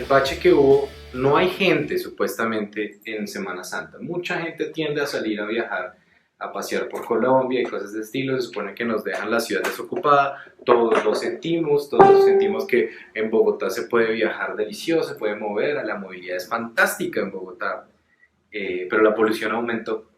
bache que hubo, no hay gente supuestamente en Semana Santa. Mucha gente tiende a salir a viajar, a pasear por Colombia y cosas de estilo. Se supone que nos dejan la ciudad desocupada, todos lo sentimos que en Bogotá se puede viajar delicioso, se puede mover, la movilidad es fantástica en Bogotá, pero la polución aumentó.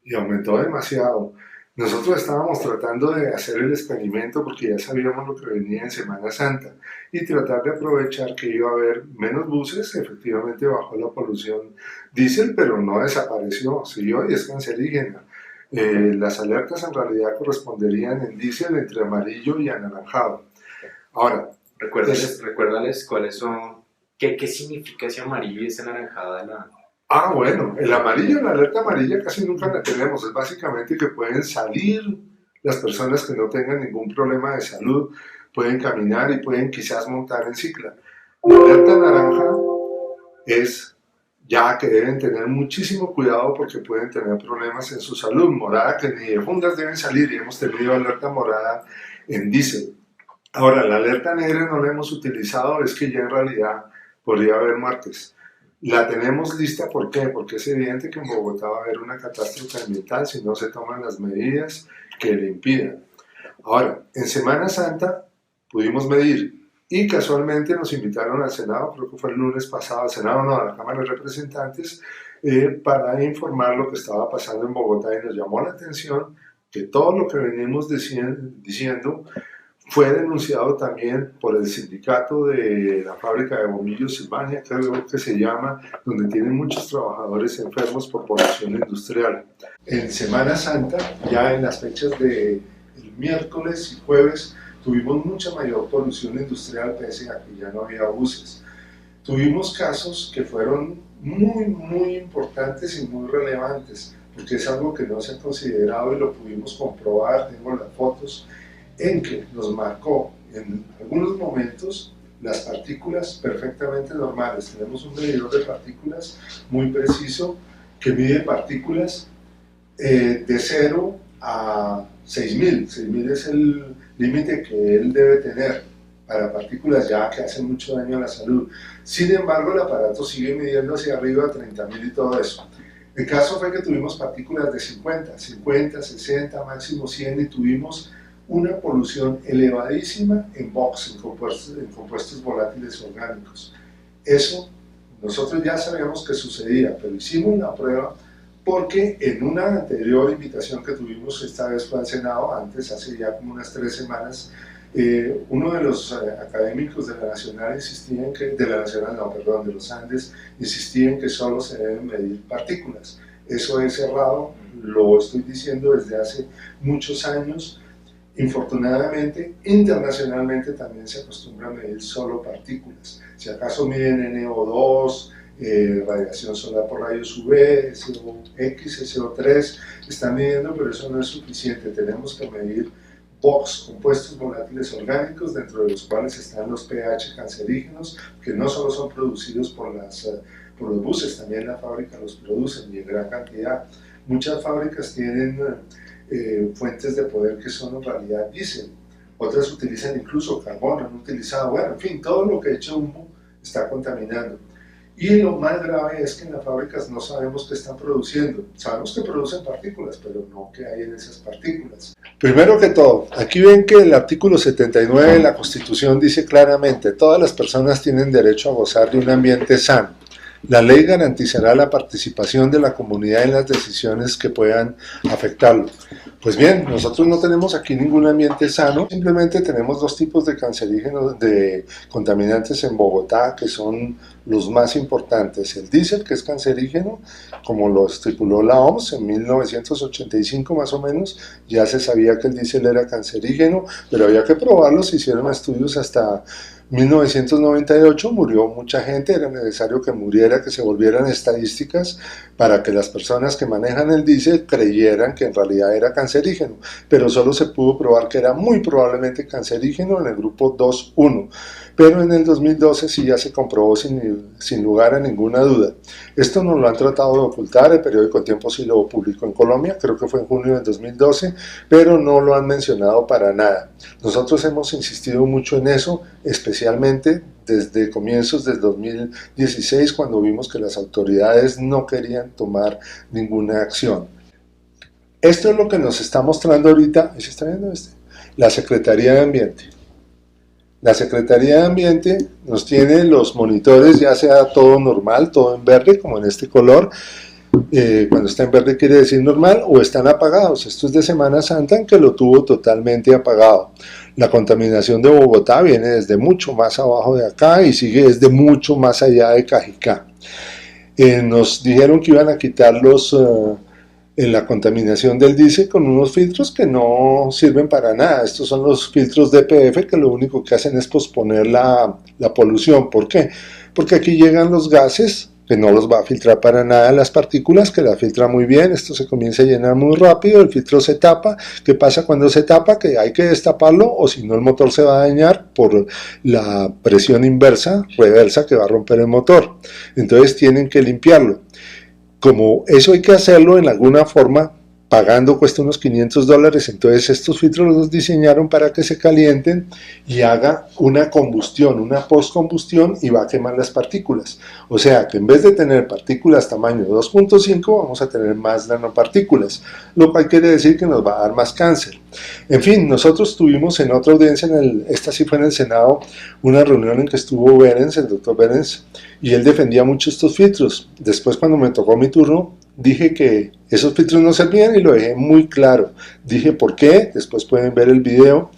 Y aumentó demasiado. Nosotros estábamos tratando de hacer el experimento porque ya sabíamos lo que venía en Semana Santa y tratar de aprovechar que iba a haber menos buses. Efectivamente bajó la polución diésel, pero no desapareció, siguió y es cancerígena. Las alertas en realidad corresponderían en diésel entre amarillo y anaranjado. Ahora, recuérdales cuáles son, qué significa ese amarillo y ese anaranjado de la... Bueno, el amarillo, la alerta amarilla casi nunca la tenemos. Es básicamente que pueden salir las personas que no tengan ningún problema de salud, pueden caminar y pueden quizás montar en cicla. La alerta naranja es ya que deben tener muchísimo cuidado porque pueden tener problemas en su salud. Morada, que ni de fundas deben salir, y hemos tenido alerta morada en diésel. Ahora, la alerta negra no la hemos utilizado, es que ya en realidad podría haber muertes. La tenemos lista, ¿por qué? Porque es evidente que en Bogotá va a haber una catástrofe ambiental si no se toman las medidas que le impidan. Ahora, en Semana Santa pudimos medir y casualmente nos invitaron al Senado, creo que fue el lunes pasado, al Senado no, a la Cámara de Representantes, para informar lo que estaba pasando en Bogotá, y nos llamó la atención que todo lo que venimos diciendo fue denunciado también por el sindicato de la fábrica de bombillos Silvania, creo que se llama, donde tienen muchos trabajadores enfermos por polución industrial. En Semana Santa, ya en las fechas del miércoles y jueves, tuvimos mucha mayor polución industrial pese a que ya no había buses. Tuvimos casos que fueron muy importantes y muy relevantes, porque es algo que no se ha considerado y lo pudimos comprobar, tengo las fotos, en que nos marcó en algunos momentos las partículas perfectamente normales. Tenemos un medidor de partículas muy preciso que mide partículas de 0 a 6.000. 6.000 es el límite que él debe tener para partículas ya que hacen mucho daño a la salud. Sin embargo, el aparato sigue midiendo hacia arriba a 30.000 y todo eso. El caso fue que tuvimos partículas de 50, 60, máximo 100, y tuvimos una polución elevadísima en VOX, en compuestos volátiles orgánicos. Eso nosotros ya sabíamos que sucedía, pero hicimos una prueba porque en una anterior invitación que tuvimos, esta vez fue al Senado, antes, hace ya como unas 3 semanas, uno de los académicos de la Nacional insistía en que, de los Andes, insistía en que solo se deben medir partículas. Eso es errado, lo estoy diciendo desde hace muchos años. Infortunadamente, internacionalmente también se acostumbra a medir solo partículas. Si acaso miden NO2, radiación solar por rayos UV, SOX, SO3, están midiendo, pero eso no es suficiente. Tenemos que medir VOX, compuestos volátiles orgánicos, dentro de los cuales están los pH cancerígenos, que no solo son producidos por los buses, también la fábrica los producen y en gran cantidad. Muchas fábricas tienen fuentes de poder que son en realidad diésel, otras utilizan incluso carbón, han utilizado, bueno, en fin, todo lo que echa humo está contaminando. Y lo más grave es que en las fábricas no sabemos qué están produciendo. Sabemos que producen partículas, pero no qué hay en esas partículas. Primero que todo, aquí ven que el artículo 79 de la Constitución dice claramente: todas las personas tienen derecho a gozar de un ambiente sano. La ley garantizará la participación de la comunidad en las decisiones que puedan afectarlo. Pues bien, nosotros no tenemos aquí ningún ambiente sano, simplemente tenemos 2 tipos de cancerígenos, de contaminantes en Bogotá, que son los más importantes. El diésel, que es cancerígeno, como lo estipuló la OMS en 1985 más o menos, ya se sabía que el diésel era cancerígeno, pero había que probarlo, se hicieron estudios hasta 1998, murió mucha gente, era necesario que muriera, que se volvieran estadísticas para que las personas que manejan el diésel creyeran que en realidad era cancerígeno, pero solo se pudo probar que era muy probablemente cancerígeno en el grupo 2.1. pero en el 2012 sí ya se comprobó sin lugar a ninguna duda. Esto nos lo han tratado de ocultar, el periódico El Tiempo sí lo publicó en Colombia, creo que fue en junio del 2012, pero no lo han mencionado para nada. Nosotros hemos insistido mucho en eso, especialmente desde comienzos del 2016, cuando vimos que las autoridades no querían tomar ninguna acción. Esto es lo que nos está mostrando ahorita, ¿se está viendo la Secretaría de Ambiente. La Secretaría de Ambiente nos tiene los monitores, ya sea todo normal, todo en verde, como en este color. Cuando está en verde quiere decir normal, o están apagados. Esto es de Semana Santa, en que lo tuvo totalmente apagado. La contaminación de Bogotá viene desde mucho más abajo de acá y sigue desde mucho más allá de Cajicá. Nos dijeron que iban a quitar la contaminación del diésel con unos filtros que no sirven para nada. Estos son los filtros DPF que lo único que hacen es posponer la polución. ¿Por qué? Porque aquí llegan los gases, que no los va a filtrar para nada las partículas, que las filtra muy bien, esto se comienza a llenar muy rápido, el filtro se tapa. ¿Qué pasa cuando se tapa? Que hay que destaparlo, o si no el motor se va a dañar por la presión inversa, reversa, que va a romper el motor. Entonces tienen que limpiarlo. Como eso hay que hacerlo en alguna forma, pagando cuesta unos $500, entonces estos filtros los diseñaron para que se calienten y haga una combustión, una postcombustión, y va a quemar las partículas. O sea que en vez de tener partículas tamaño 2.5 vamos a tener más nanopartículas, lo cual quiere decir que nos va a dar más cáncer. En fin, nosotros tuvimos en otra audiencia, esta sí fue en el Senado, una reunión en que estuvo Berens, el doctor Berens, y él defendía mucho estos filtros. Después, cuando me tocó mi turno, dije que esos filtros no servían y lo dejé muy claro. Dije por qué, después pueden ver el video.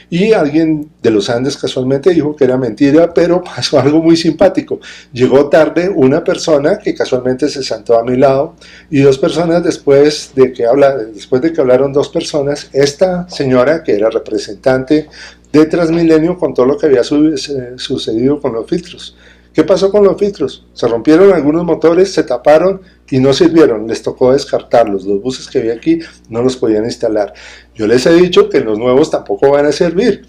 Y alguien de los Andes casualmente dijo que era mentira, pero pasó algo muy simpático. Llegó tarde una persona que casualmente se sentó a mi lado, y dos personas después de que hablaron dos personas, esta señora, que era representante de Transmilenio, contó lo que había sucedido con los filtros. ¿Qué pasó con los filtros? Se rompieron algunos motores, se taparon y no sirvieron, les tocó descartarlos. Los buses que había aquí no los podían instalar. Yo les he dicho que los nuevos tampoco van a servir,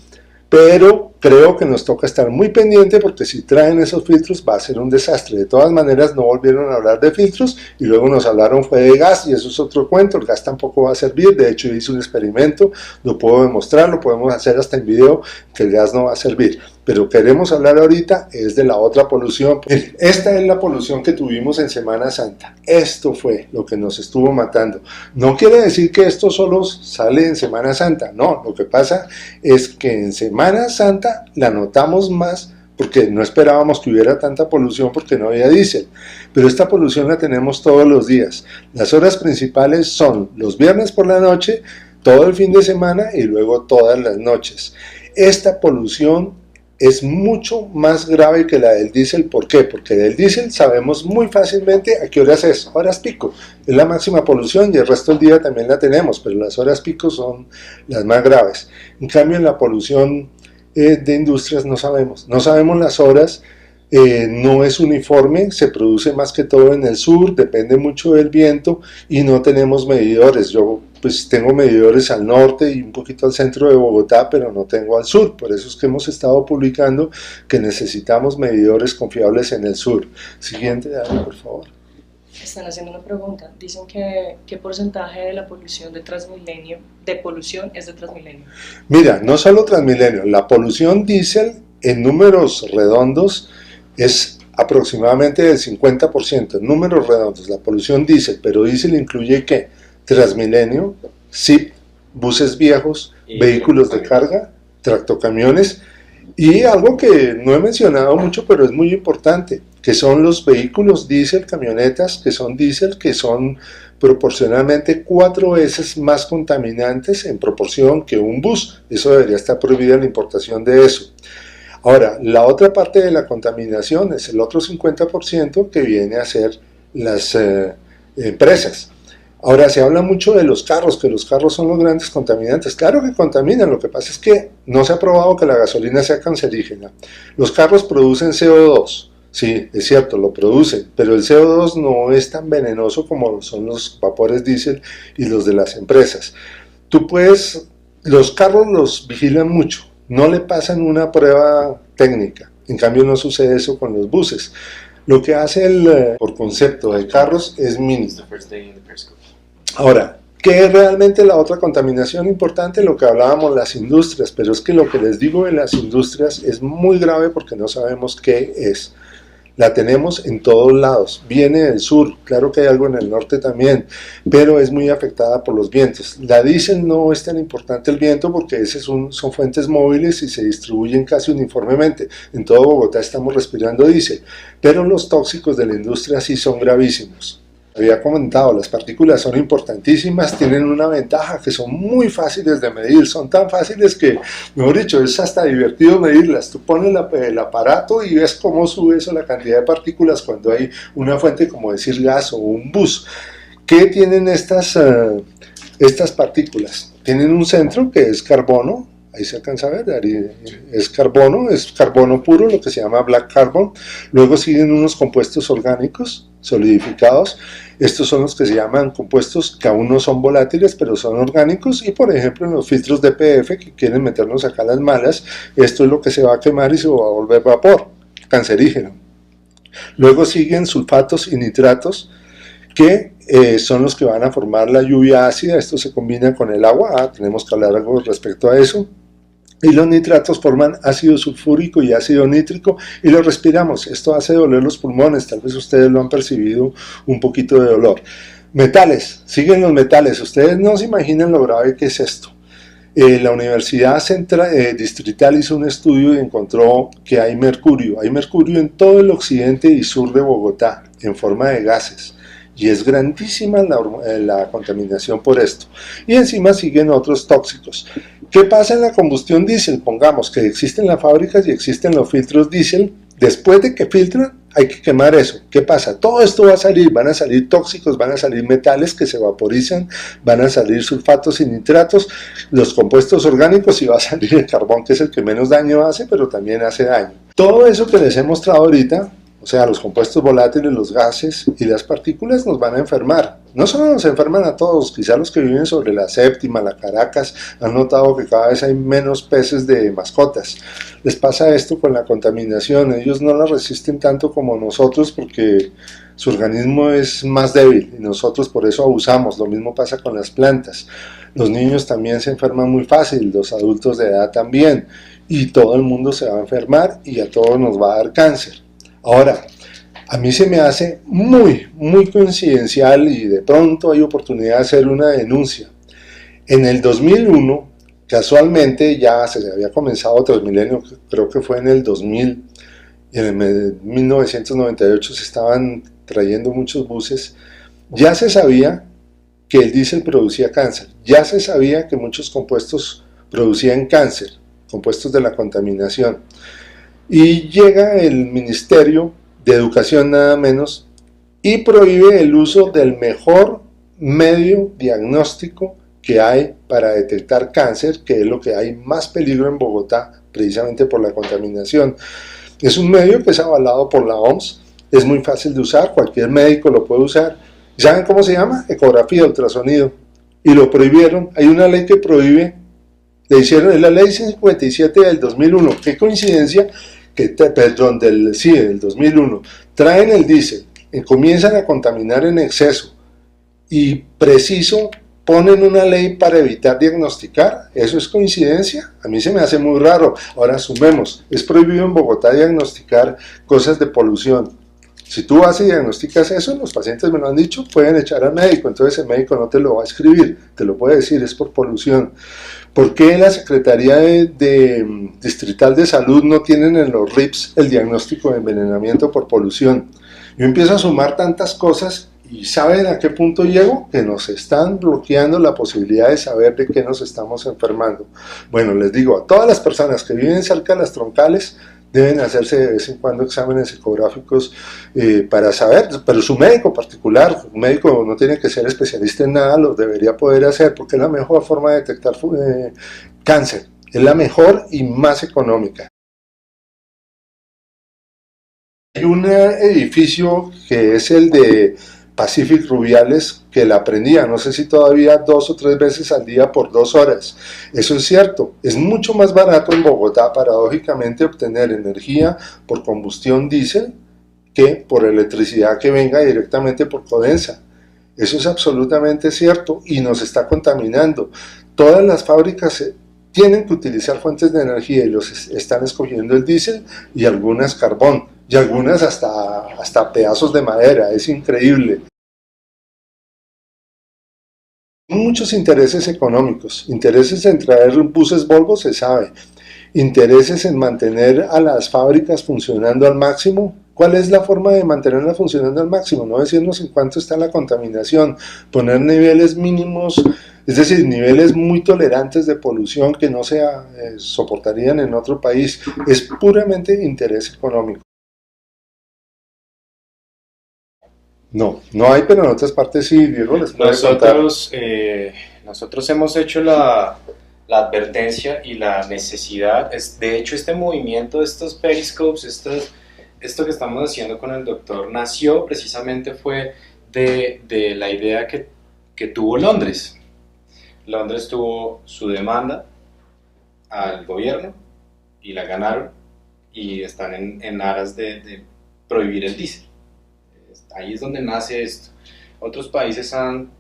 pero creo que nos toca estar muy pendiente, porque si traen esos filtros va a ser un desastre. De todas maneras, no volvieron a hablar de filtros y luego nos hablaron fue de gas, y eso es otro cuento. El gas tampoco va a servir. De hecho, hice un experimento, lo puedo demostrar, lo podemos hacer hasta en video, que el gas no va a servir. Pero queremos hablar ahorita es de la otra polución. Esta es la polución que tuvimos en Semana Santa. Esto fue lo que nos estuvo matando. No quiere decir que esto solo sale en Semana Santa, no. Lo que pasa es que en Semana Santa la notamos más, porque no esperábamos que hubiera tanta polución, porque no había diésel. Pero esta polución la tenemos todos los días. Las horas principales son los viernes por la noche, todo el fin de semana y luego todas las noches. Esta polución es mucho más grave que la del diésel. ¿Por qué? Porque del diésel sabemos muy fácilmente a qué horas es, horas pico. Es la máxima polución y el resto del día también la tenemos, pero las horas pico son las más graves. En cambio, en la polución de industrias no sabemos las horas, no es uniforme, se produce más que todo en el sur, depende mucho del viento y no tenemos medidores. Yo pues tengo medidores al norte y un poquito al centro de Bogotá, pero no tengo al sur. Por eso es que hemos estado publicando que necesitamos medidores confiables en el sur. Siguiente, Dani, por favor. Están haciendo una pregunta. Dicen que ¿qué porcentaje de la polución de Transmilenio, es de Transmilenio? Mira, no solo Transmilenio, la polución diésel en números redondos es aproximadamente del 50%, en números redondos, la polución diésel, pero diésel incluye ¿qué? Transmilenio, SIP, buses viejos, vehículos de carga, tractocamiones, y algo que no he mencionado mucho, pero es muy importante, que son los vehículos diésel, camionetas que son diésel, que son proporcionalmente 4 veces más contaminantes en proporción que un bus. Eso debería estar prohibida la importación de eso. Ahora, la otra parte de la contaminación es el otro 50% que viene a ser las empresas. Ahora, se habla mucho de los carros, que los carros son los grandes contaminantes. Claro que contaminan, lo que pasa es que no se ha probado que la gasolina sea cancerígena. Los carros producen CO2, sí, es cierto, lo producen, pero el CO2 no es tan venenoso como son los vapores diésel y los de las empresas. Los carros los vigilan mucho, no le pasan una prueba técnica. En cambio no sucede eso con los buses. Lo que hace por concepto de carros es mínimo. Ahora, ¿qué es realmente la otra contaminación importante? Lo que hablábamos, las industrias, pero es que lo que les digo de las industrias es muy grave porque no sabemos qué es. La tenemos en todos lados, viene del sur, claro que hay algo en el norte también, pero es muy afectada por los vientos. La diésel no es tan importante el viento porque son fuentes móviles y se distribuyen casi uniformemente. En todo Bogotá estamos respirando diésel, pero los tóxicos de la industria sí son gravísimos. Había comentado, las partículas son importantísimas, tienen una ventaja que son muy fáciles de medir, son tan fáciles que, mejor dicho, es hasta divertido medirlas. Tú pones el aparato y ves cómo sube eso, la cantidad de partículas cuando hay una fuente, como decir gas o un bus. ¿Qué tienen estas partículas? Tienen un centro que es carbono. Ahí se alcanza a ver, es carbono puro, lo que se llama black carbon. Luego siguen unos compuestos orgánicos solidificados. Estos son los que se llaman compuestos que aún no son volátiles, pero son orgánicos. Y por ejemplo, en los filtros de PF que quieren meternos acá las malas, esto es lo que se va a quemar y se va a volver vapor, cancerígeno. Luego siguen sulfatos y nitratos, que son los que van a formar la lluvia ácida. Esto se combina con el agua, tenemos que hablar algo respecto a eso. Y los nitratos forman ácido sulfúrico y ácido nítrico y lo respiramos. Esto hace doler los pulmones, tal vez ustedes lo han percibido un poquito de dolor. Metales, siguen los metales. Ustedes no se imaginan lo grave que es esto. La Universidad Distrital hizo un estudio y encontró que hay mercurio. Hay mercurio en todo el occidente y sur de Bogotá, en forma de gases. Y es grandísima la contaminación por esto. Y encima siguen otros tóxicos. ¿Qué pasa en la combustión diésel? Pongamos que existen las fábricas y existen los filtros diésel. Después de que filtran, hay que quemar eso. ¿Qué pasa? Todo esto va a salir, van a salir tóxicos, van a salir metales que se vaporizan, van a salir sulfatos y nitratos, los compuestos orgánicos y va a salir el carbón, que es el que menos daño hace, pero también hace daño. Todo eso que les he mostrado ahorita, o sea, los compuestos volátiles, los gases y las partículas nos van a enfermar. No solo nos enferman a todos, quizá los que viven sobre la Séptima, la Caracas, han notado que cada vez hay menos peces de mascotas. Les pasa esto con la contaminación, ellos no la resisten tanto como nosotros porque su organismo es más débil y nosotros por eso abusamos. Lo mismo pasa con las plantas. Los niños también se enferman muy fácil, los adultos de edad también, y todo el mundo se va a enfermar y a todos nos va a dar cáncer. Ahora, a mí se me hace muy coincidencial y de pronto hay oportunidad de hacer una denuncia. En el 2001, casualmente ya se había comenzado Transmilenio, creo que fue en el 2000, y en el 1998 se estaban trayendo muchos buses. Ya se sabía que el diésel producía cáncer, ya se sabía que muchos compuestos producían cáncer, compuestos de la contaminación. Y llega el Ministerio de Educación nada menos y prohíbe el uso del mejor medio diagnóstico que hay para detectar cáncer, que es lo que hay más peligro en Bogotá, precisamente por la contaminación. Es un medio que es avalado por la OMS, es muy fácil de usar, cualquier médico lo puede usar. ¿Saben cómo se llama? Ecografía, ultrasonido. Y lo prohibieron, hay una ley que prohíbe, le hicieron, es la ley 57 del 2001, qué coincidencia, del 2001, traen el diésel, comienzan a contaminar en exceso y preciso ponen una ley para evitar diagnosticar. ¿Eso es coincidencia? A mí se me hace muy raro. Ahora sumemos, es prohibido en Bogotá diagnosticar cosas de polución. Si tú vas y diagnosticas eso, los pacientes me lo han dicho, pueden echar al médico, entonces el médico no te lo va a escribir, te lo puede decir, es por polución. ¿Por qué la Secretaría Distrital de Salud no tienen en los RIPS el diagnóstico de envenenamiento por polución? Yo empiezo a sumar tantas cosas y ¿saben a qué punto llego? Que nos están bloqueando la posibilidad de saber de qué nos estamos enfermando. Bueno, les digo, a todas las personas que viven cerca de las troncales, deben hacerse de vez en cuando exámenes ecográficos para saber, pero su médico particular, un médico no tiene que ser especialista en nada, lo debería poder hacer porque es la mejor forma de detectar cáncer, es la mejor y más económica. Hay un edificio que es el de Pacific Rubiales, que la prendía, no sé si todavía 2 o 3 veces al día por 2 horas. Eso es cierto, es mucho más barato en Bogotá, paradójicamente, obtener energía por combustión diésel que por electricidad que venga directamente por Codensa. Eso es absolutamente cierto y nos está contaminando. Todas las fábricas tienen que utilizar fuentes de energía y los están escogiendo el diésel y algunas carbón y algunas hasta pedazos de madera. Es increíble. Muchos intereses económicos, intereses en traer buses Volvo, se sabe, intereses en mantener a las fábricas funcionando al máximo. ¿Cuál es la forma de mantenerlas funcionando al máximo? No decirnos en cuánto está la contaminación, poner niveles mínimos, es decir, niveles muy tolerantes de polución que no se soportarían en otro país. Es puramente interés económico. No, no hay, pero en otras partes sí, Diego les puede contar. Nosotros hemos hecho la advertencia y la necesidad, de hecho este movimiento, estos periscopes, esto que estamos haciendo con el doctor, nació precisamente fue de la idea que tuvo Londres. Londres tuvo su demanda al gobierno y la ganaron y están en aras de prohibir el diésel. Ahí es donde nace esto. Otros países han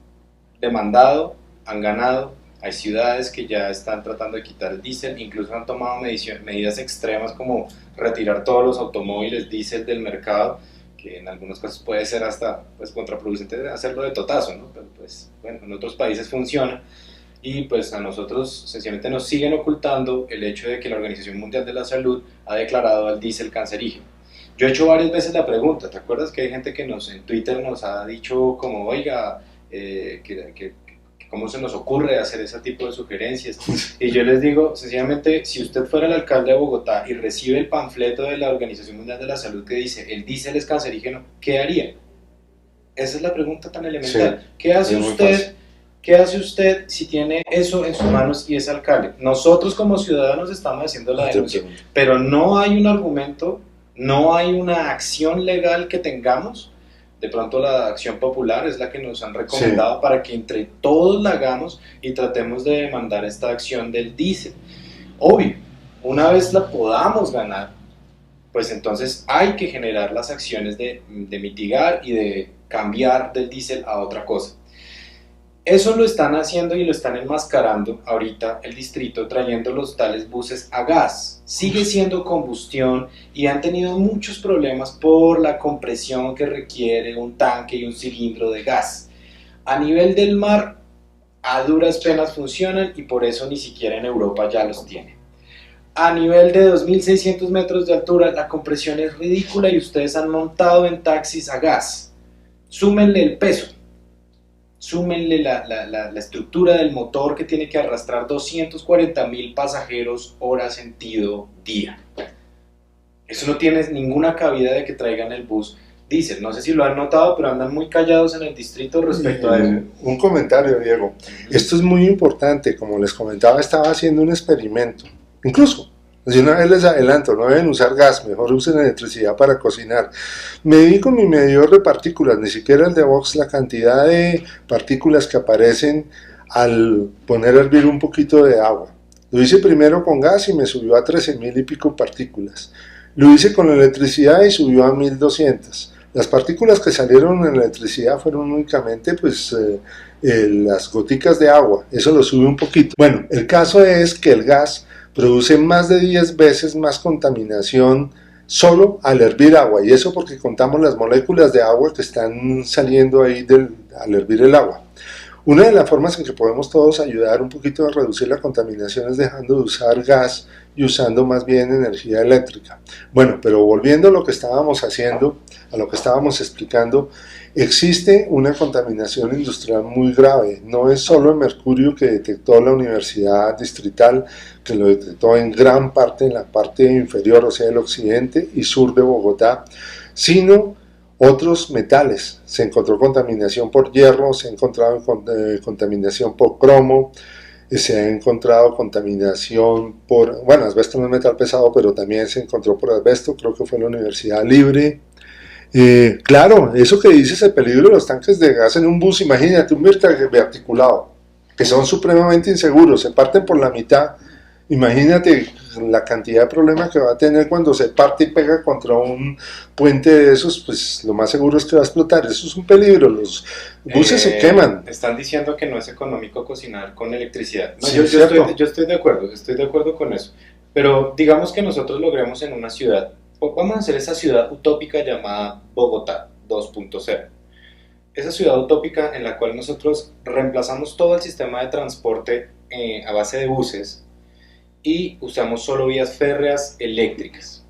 demandado, han ganado. Hay ciudades que ya están tratando de quitar el diésel, incluso han tomado medidas extremas como retirar todos los automóviles diésel del mercado, que en algunos casos puede ser hasta pues, contraproducente hacerlo de totazo, ¿no? Pero pues bueno, en otros países funciona y pues a nosotros sencillamente nos siguen ocultando el hecho de que la Organización Mundial de la Salud ha declarado al diésel cancerígeno. Yo he hecho varias veces la pregunta, ¿te acuerdas que hay gente que en Twitter nos ha dicho como, oiga, cómo se nos ocurre hacer ese tipo de sugerencias? Y yo les digo, sencillamente, si usted fuera el alcalde de Bogotá y recibe el panfleto de la Organización Mundial de la Salud que dice, el diésel es cancerígeno, ¿qué haría? Esa es la pregunta tan elemental. Sí, ¿Qué hace usted si tiene eso en sus manos y es alcalde? Nosotros como ciudadanos estamos haciendo la denuncia, pero no hay un argumento, no hay una acción legal que tengamos. De pronto la acción popular es la que nos han recomendado, sí, para que entre todos la hagamos y tratemos de demandar esta acción del diésel. Obvio, una vez la podamos ganar, pues entonces hay que generar las acciones de mitigar y de cambiar del diésel a otra cosa. Eso lo están haciendo y lo están enmascarando ahorita el distrito, trayendo los tales buses a gas. Sigue siendo combustión y han tenido muchos problemas por la compresión que requiere un tanque y un cilindro de gas. A nivel del mar, a duras penas funcionan y por eso ni siquiera en Europa ya los tienen. A nivel de 2.600 metros de altura, la compresión es ridícula y ustedes han montado en taxis a gas. Súmenle el peso. Súmenle la estructura del motor que tiene que arrastrar 240.000 pasajeros hora sentido día. Eso no tiene ninguna cabida de que traigan el bus diésel. No sé si lo han notado, pero andan muy callados en el distrito respecto a eso. Un comentario, Diego. Esto es muy importante. Como les comentaba, estaba haciendo un experimento. Incluso, si una vez les adelanto, no deben usar gas, mejor usen electricidad para cocinar. Medí con mi medidor de partículas, ni siquiera el de Vox, la cantidad de partículas que aparecen al poner a hervir un poquito de agua. Lo hice primero con gas y me subió a 13.000 y pico partículas. Lo hice con electricidad y subió a 1.200. Las partículas que salieron en electricidad fueron únicamente las goticas de agua, eso lo sube un poquito. Bueno, el caso es que el gas produce más de 10 veces más contaminación solo al hervir agua, y eso porque contamos las moléculas de agua que están saliendo ahí al hervir el agua. Una de las formas en que podemos todos ayudar un poquito a reducir la contaminación es dejando de usar gas y usando más bien energía eléctrica. Bueno, pero volviendo a lo que estábamos haciendo, a lo que estábamos explicando, existe una contaminación industrial muy grave. No es solo el mercurio que detectó la Universidad Distrital, que lo detectó en gran parte, en la parte inferior, o sea, el occidente y sur de Bogotá, sino otros metales. Se encontró contaminación por hierro, se ha encontrado contaminación por cromo, se ha encontrado contaminación por, bueno, asbesto no es metal pesado, pero también se encontró por asbesto, creo que fue en la Universidad Libre. Claro, eso que dices, el peligro de los tanques de gas en un bus, imagínate un articulado, que son supremamente inseguros, se parten por la mitad, imagínate la cantidad de problemas que va a tener cuando se parte y pega contra un puente de esos, pues lo más seguro es que va a explotar, eso es un peligro, los buses se queman. Están diciendo que no es económico cocinar con electricidad. No, Sí, yo estoy de acuerdo con eso, pero digamos que nosotros logremos en una ciudad, vamos a hacer esa ciudad utópica llamada Bogotá 2.0. Esa ciudad utópica en la cual nosotros reemplazamos todo el sistema de transporte a base de buses y usamos solo vías férreas eléctricas.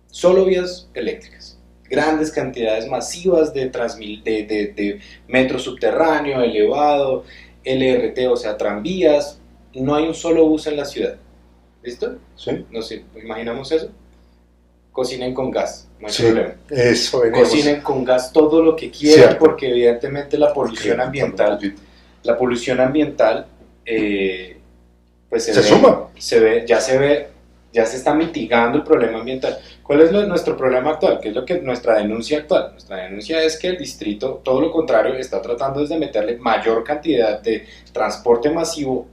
Solo vías eléctricas. Grandes cantidades masivas de metro subterráneo, elevado, LRT, o sea, tranvías. No hay un solo bus en la ciudad. ¿Listo? Sí. No sé, ¿imaginamos eso? Cocinen con gas, no hay Sí, problema. eso venimos. Cocinen con gas todo lo que quieran, Cierto. porque evidentemente la polución ambiental, pues Se suma. ya se está mitigando el problema ambiental. ¿Cuál es nuestro problema actual? ¿Qué es lo que nuestra denuncia actual? Nuestra denuncia es que el distrito, todo lo contrario, está tratando de meterle mayor cantidad de transporte masivo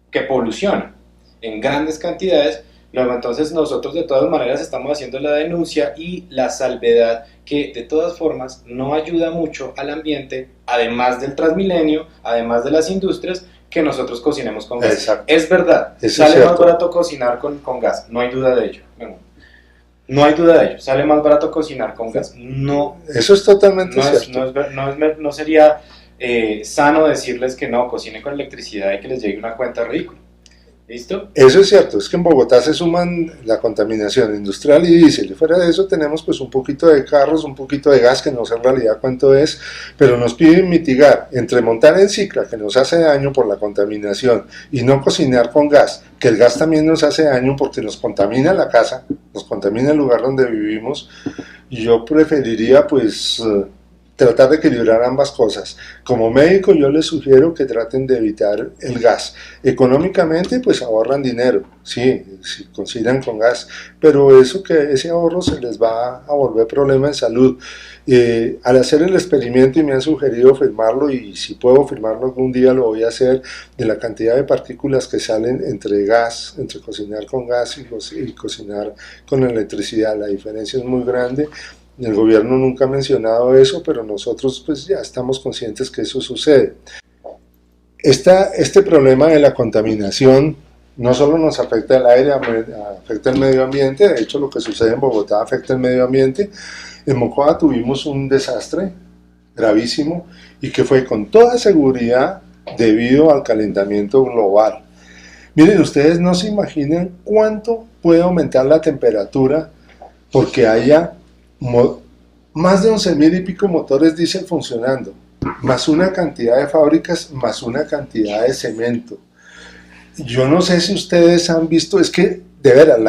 que poluciona en grandes cantidades. Luego, entonces nosotros de todas maneras estamos haciendo la denuncia y la salvedad que de todas formas no ayuda mucho al ambiente, además del Transmilenio, además de las industrias, que nosotros cocinemos con gas. Exacto. Es verdad, Eso sale es más cierto. barato cocinar con gas, no hay duda de ello. Bueno, no hay duda de ello, sale más barato cocinar con gas. No, Eso es totalmente cierto. no sería sano decirles que no, cocinen con electricidad y que les llegue una cuenta ridícula. ¿Listo? Eso es cierto, es que en Bogotá se suman la contaminación industrial y diésel, y fuera de eso tenemos pues un poquito de carros, un poquito de gas, que no sé en realidad cuánto es, pero nos piden mitigar entre montar en cicla, que nos hace daño por la contaminación, y no cocinar con gas, que el gas también nos hace daño porque nos contamina la casa, nos contamina el lugar donde vivimos, y yo preferiría pues tratar de equilibrar ambas cosas. Como médico yo les sugiero que traten de evitar el gas. Económicamente pues ahorran dinero, sí, si cocinan con gas, pero ese ahorro se les va a volver problema en salud. Al hacer el experimento, y me han sugerido firmarlo, y si puedo firmarlo algún día lo voy a hacer, de la cantidad de partículas que salen entre cocinar con gas y cocinar con electricidad, la diferencia es muy grande. El gobierno nunca ha mencionado eso, pero nosotros pues ya estamos conscientes que eso sucede. Este problema de la contaminación no solo nos afecta el aire, afecta el medio ambiente, de hecho lo que sucede en Bogotá afecta el medio ambiente. En Mocoa tuvimos un desastre gravísimo y que fue con toda seguridad debido al calentamiento global. Miren, ustedes no se imaginan cuánto puede aumentar la temperatura porque haya más de 11.000 y pico motores diésel funcionando, más una cantidad de fábricas, más una cantidad de cemento. Yo no sé si ustedes han visto, es que de veras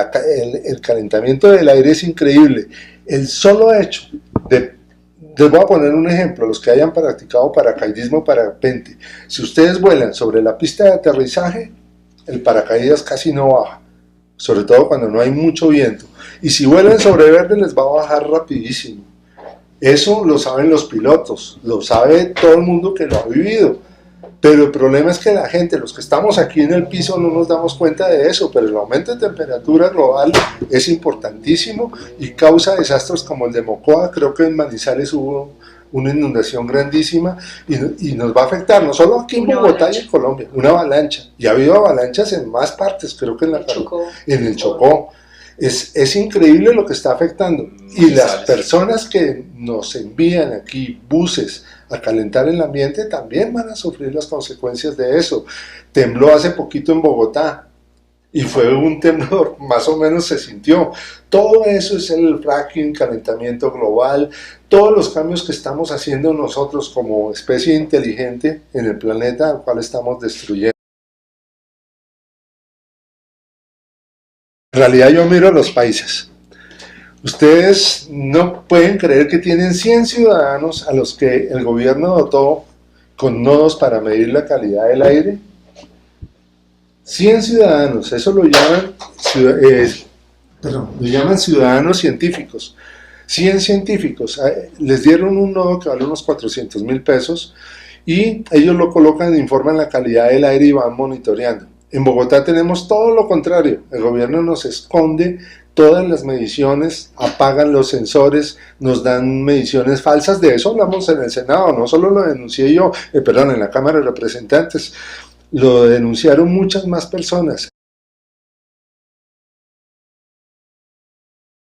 el calentamiento del aire es increíble. El solo hecho les voy a poner un ejemplo, los que hayan practicado paracaidismo, parapente, si ustedes vuelan sobre la pista de aterrizaje, el paracaídas casi no baja, sobre todo cuando no hay mucho viento. Y si vuelan sobre verde les va a bajar rapidísimo. Eso lo saben los pilotos, lo sabe todo el mundo que lo ha vivido. Pero el problema es que la gente, los que estamos aquí en el piso, no nos damos cuenta de eso, pero el aumento de temperatura global es importantísimo y causa desastres como el de Mocoa. Creo que en Manizales hubo una inundación grandísima y nos va a afectar, no solo aquí en Bogotá y en Colombia, una avalancha. Y ha habido avalanchas en más partes, creo que en el Chocó. Es increíble lo que está afectando. Y las personas que nos envían aquí buses a calentar el ambiente también van a sufrir las consecuencias de eso. Tembló hace poquito en Bogotá y fue un temblor, más o menos se sintió. Todo eso es el fracking, calentamiento global, todos los cambios que estamos haciendo nosotros como especie inteligente en el planeta al cual estamos destruyendo. En realidad yo miro a los países. Ustedes no pueden creer que tienen 100 ciudadanos a los que el gobierno dotó con nodos para medir la calidad del aire. 100 ciudadanos, eso lo llaman ciudadanos científicos. 100 científicos, les dieron un nodo que vale unos 400.000 pesos y ellos lo colocan, informan la calidad del aire y van monitoreando. En Bogotá tenemos todo lo contrario, el gobierno nos esconde todas las mediciones, apagan los sensores, nos dan mediciones falsas, de eso hablamos en el Senado, no solo lo denuncié yo, en la Cámara de Representantes, lo denunciaron muchas más personas.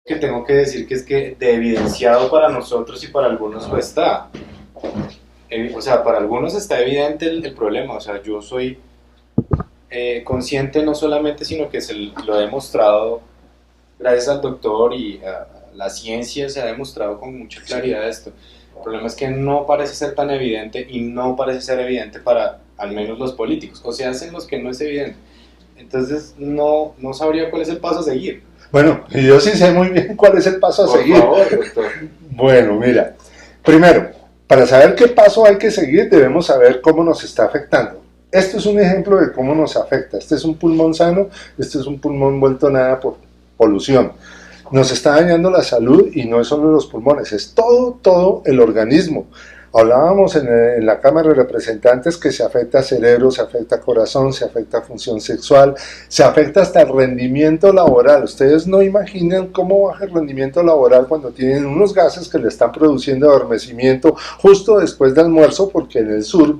Que tengo que decir que es que de evidenciado para nosotros y para algunos lo está. O sea, para algunos está evidente el problema, o sea, yo soy consciente no solamente, sino que lo he demostrado gracias al doctor y a la ciencia, se ha demostrado con mucha claridad esto. El problema es que no parece ser tan evidente y no parece ser evidente para al menos los políticos, o sea, hacen los que no es evidente. Entonces no sabría cuál es el paso a seguir. Bueno, yo sí sé muy bien cuál es el paso a seguir. Por favor, doctor. Bueno, mira, primero, para saber qué paso hay que seguir, debemos saber cómo nos está afectando. Esto es un ejemplo de cómo nos afecta. Este es un pulmón sano, este es un pulmón vuelto nada por polución. Nos está dañando la salud y no es solo los pulmones, es todo el organismo. Hablábamos en la Cámara de Representantes que se afecta cerebro, se afecta corazón, se afecta función sexual, se afecta hasta el rendimiento laboral. Ustedes no imaginan cómo baja el rendimiento laboral cuando tienen unos gases que le están produciendo adormecimiento justo después del almuerzo, porque en el sur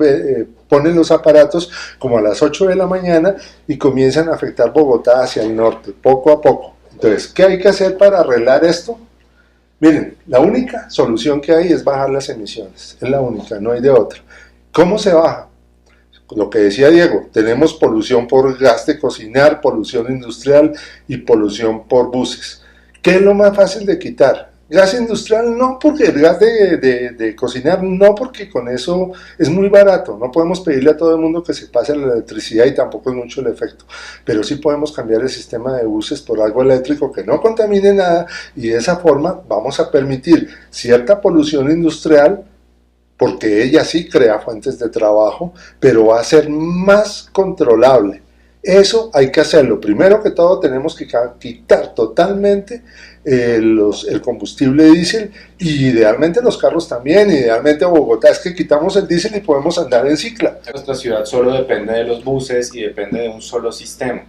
ponen los aparatos como a las 8 de la mañana y comienzan a afectar Bogotá hacia el norte, poco a poco. Entonces, ¿qué hay que hacer para arreglar esto? Miren, la única solución que hay es bajar las emisiones, es la única, no hay de otra. ¿Cómo se baja? Lo que decía Diego, tenemos polución por gas de cocinar, polución industrial y polución por buses. ¿Qué es lo más fácil de quitar? Gas industrial no, porque el gas de cocinar no, porque con eso es muy barato. No podemos pedirle a todo el mundo que se pase la electricidad y tampoco es mucho el efecto. Pero sí podemos cambiar el sistema de buses por algo eléctrico que no contamine nada y de esa forma vamos a permitir cierta polución industrial, porque ella sí crea fuentes de trabajo, pero va a ser más controlable. Eso hay que hacerlo. Primero que todo tenemos que quitar totalmente el combustible diésel y idealmente los carros también, idealmente Bogotá es que quitamos el diésel y podemos andar en cicla. Nuestra ciudad solo depende de los buses y depende de un solo sistema.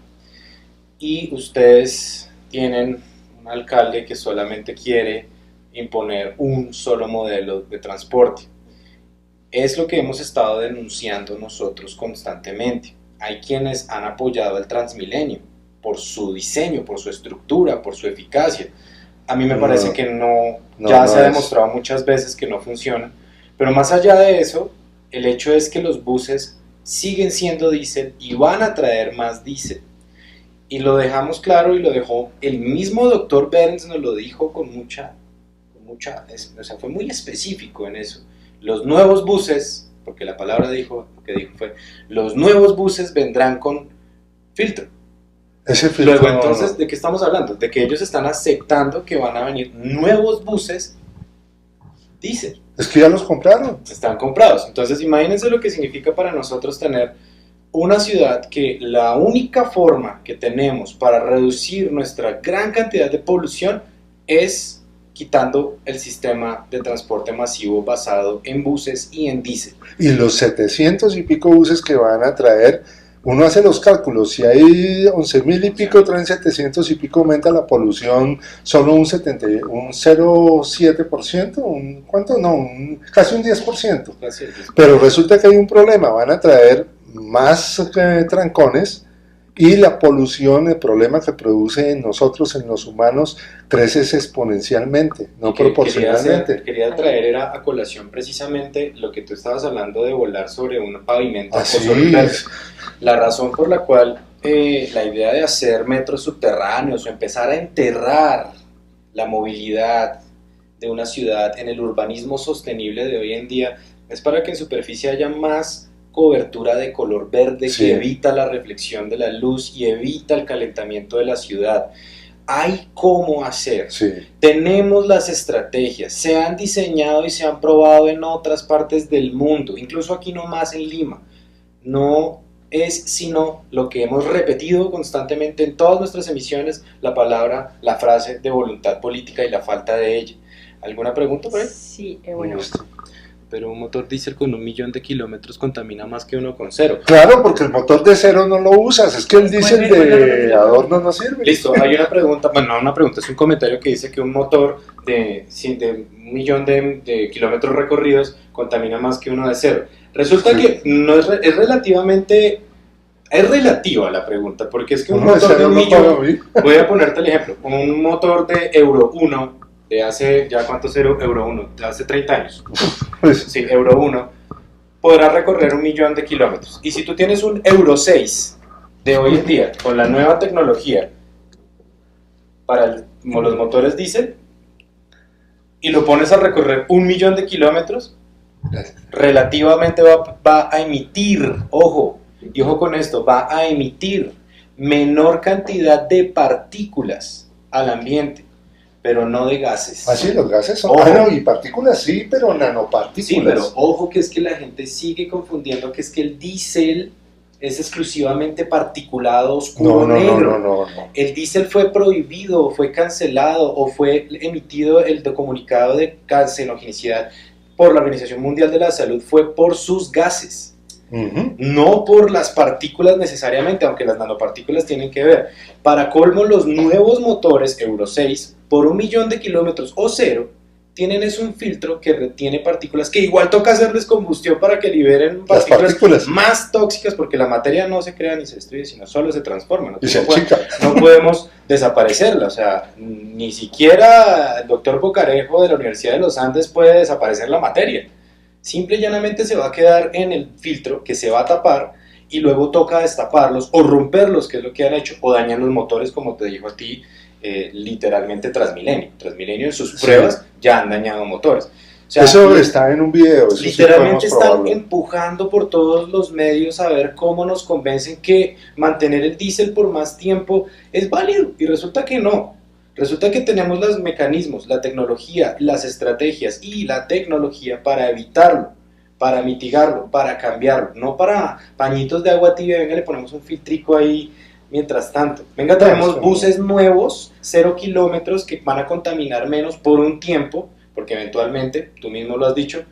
Y ustedes tienen un alcalde que solamente quiere imponer un solo modelo de transporte. Es lo que hemos estado denunciando nosotros constantemente. Hay quienes han apoyado el Transmilenio por su diseño, por su estructura, por su eficacia. A mí me parece que ya se ha demostrado muchas veces que no funciona. Pero más allá de eso, el hecho es que los buses siguen siendo diésel y van a traer más diésel. Y lo dejamos claro y lo dejó el mismo doctor Berns, nos lo dijo con mucha, o sea, fue muy específico en eso. Los nuevos buses, porque la palabra que dijo fue, los nuevos buses vendrán con filtro. Ese filtro. Luego entonces, ¿de qué estamos hablando? De que ellos están aceptando que van a venir nuevos buses diésel. Es que ya los compraron. Están comprados. Entonces imagínense lo que significa para nosotros tener una ciudad que la única forma que tenemos para reducir nuestra gran cantidad de polución es quitando el sistema de transporte masivo basado en buses y en diésel. Y los 700 y pico buses que van a traer, uno hace los cálculos, si hay 11.000 y pico, traen 700 y pico, aumenta la polución solo un 0,7%, ¿cuánto? No, casi un 10%. Pero resulta que hay un problema, van a traer más trancones, y la polución, el problema que produce en nosotros, en los humanos, crece exponencialmente, no proporcionalmente. Quería traer era a colación precisamente lo que tú estabas hablando de volar sobre un pavimento o Así sobre un verde. es. La razón por la cual la idea de hacer metros subterráneos o empezar a enterrar la movilidad de una ciudad en el urbanismo sostenible de hoy en día es para que en superficie haya más cobertura de color verde, sí, que evita la reflexión de la luz y evita el calentamiento de la ciudad. Hay cómo hacer, sí. Tenemos las estrategias, se han diseñado y se han probado en otras partes del mundo, incluso aquí nomás en Lima. No es sino lo que hemos repetido constantemente en todas nuestras emisiones, la frase de voluntad política y la falta de ella. ¿Alguna pregunta por ahí? Sí, bueno, Listo. Pero un motor diésel con 1.000.000 de kilómetros contamina más que uno con cero. Claro, porque el motor de cero no lo usas, es que el diésel de adorno no sirve. Listo, hay una pregunta, bueno, no una pregunta, es un comentario que dice que un motor de 1.000.000 de kilómetros recorridos contamina más que uno de cero. Resulta que no es relativamente, es relativa la pregunta, porque es que un Uno de motor de cero un no para millón, mí. voy a ponerte el ejemplo, un motor de Euro 1, de hace, ¿ya cuántos Euro 1? De hace 30 años. Pues, Sí, Euro 1, podrá recorrer 1.000.000 de kilómetros. Y si tú tienes un Euro 6 de hoy en día, con la nueva tecnología para los motores diésel, y lo pones a recorrer 1.000.000 de kilómetros, relativamente va a emitir, ojo, y ojo con esto, va a emitir menor cantidad de partículas al ambiente, pero no de gases. así los gases son. Ojo. No, y partículas sí, pero nanopartículas. Sí, pero ojo que es que la gente sigue confundiendo que es que el diésel es exclusivamente particulado oscuro negro. No. El diésel fue prohibido, fue cancelado o fue emitido el comunicado de carcinogenicidad por la Organización Mundial de la Salud fue por sus gases, no por las partículas necesariamente, aunque las nanopartículas tienen que ver. Para colmo, los nuevos motores Euro 6, por 1.000.000 de kilómetros o cero, tienen un filtro que retiene partículas, que igual toca hacerles combustión para que liberen Las partículas más tóxicas, porque la materia no se crea ni se destruye, sino solo se transforma. y se achica. No podemos desaparecerla, o sea, ni siquiera el doctor Bocarejo de la Universidad de los Andes puede desaparecer la materia. Simple y llanamente se va a quedar en el filtro que se va a tapar y luego toca destaparlos o romperlos, que es lo que han hecho, o dañan los motores, como te dijo a ti, literalmente Transmilenio. Transmilenio en sus pruebas ya han dañado motores. O sea, eso está en un video. Eso literalmente sí están probarlo. empujando por todos los medios a ver cómo nos convencen que mantener el diésel por más tiempo es válido, y resulta que no. Resulta que tenemos los mecanismos, la tecnología, las estrategias y la tecnología para evitarlo, para mitigarlo, para cambiarlo, no para pañitos de agua tibia, venga, le ponemos un filtrico ahí mientras tanto. Venga, traemos buses nuevos, 0 kilómetros, que van a contaminar menos por un tiempo, porque eventualmente, tú mismo lo has dicho,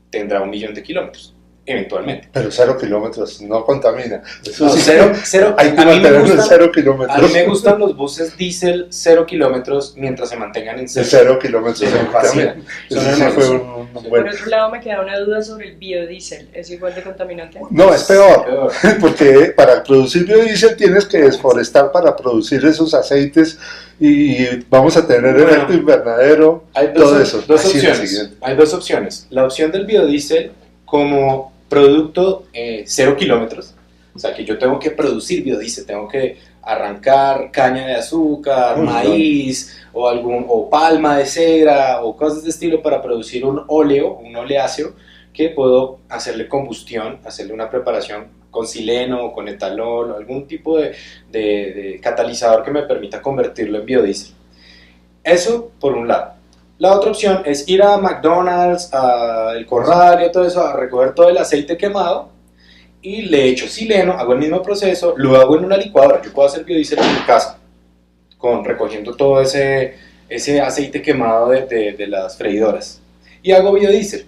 tendrá 1.000.000 de kilómetros, eventualmente. Pero 0 kilómetros no contamina. Eso No, sí, cero, hay que a mí me mantenerlo en gustan- 0 kilómetros. A mí me gustan los buses diésel 0 kilómetros mientras se mantengan en De 0. 0 kilómetros. Sí, me fascina. también. Son Eso sí hermosos. fue un por buen. otro lado me queda una duda sobre el biodiesel, ¿es igual de contaminante? No, es peor. Peor. Porque para producir biodiesel tienes que desforestar para producir esos aceites y vamos a tener Bueno, efecto invernadero, Hay todo eso. dos Así es el opciones. siguiente. Hay dos opciones. La opción del biodiesel como producto 0 kilómetros, o sea que yo tengo que producir biodiesel, tengo que arrancar caña de azúcar, Uy, maíz o palma de cera o cosas de estilo para producir un óleo, un oleáceo que puedo hacerle combustión, hacerle una preparación con sileno o con etanol o algún tipo de catalizador que me permita convertirlo en biodiesel. Eso por un lado. La otra opción es ir a McDonald's, a El Corral y todo eso, a recoger todo el aceite quemado y le echo sileno, hago el mismo proceso, lo hago en una licuadora. Yo puedo hacer biodiesel en mi casa, recogiendo todo ese aceite quemado de las freidoras. Y hago biodiesel.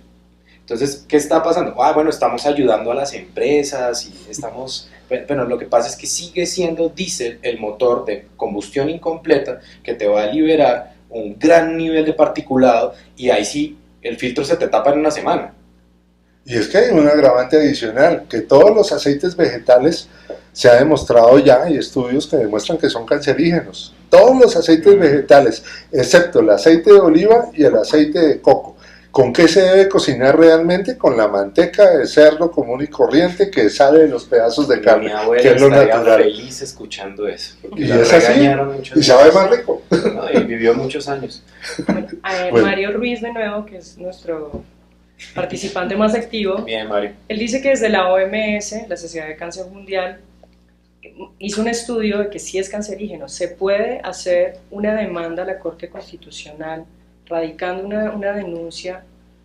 Entonces, ¿qué está pasando? Bueno, estamos ayudando a las empresas y estamos... Pero lo que pasa es que sigue siendo diésel el motor de combustión incompleta que te va a liberar un gran nivel de particulado y ahí sí, el filtro se te tapa en una semana. Y es que hay un agravante adicional, que todos los aceites vegetales se ha demostrado ya, hay estudios que demuestran que son cancerígenos. Todos los aceites vegetales, excepto el aceite de oliva y el aceite de coco. ¿Con qué se debe cocinar realmente? Con la manteca de cerdo común y corriente que sale de los pedazos de Mi carne, abuela que es lo estaría natural. feliz escuchando eso. Porque Y la es así, regañaron muchas y sabe veces. más rico. No, y vivió muchos años. Bueno. Mario Ruiz de nuevo, que es nuestro participante más activo, Bien, Mario. él dice que desde la OMS, la Sociedad de Cáncer Mundial, hizo un estudio de que sí es cancerígeno. Se puede hacer una demanda a la Corte Constitucional radicando una denuncia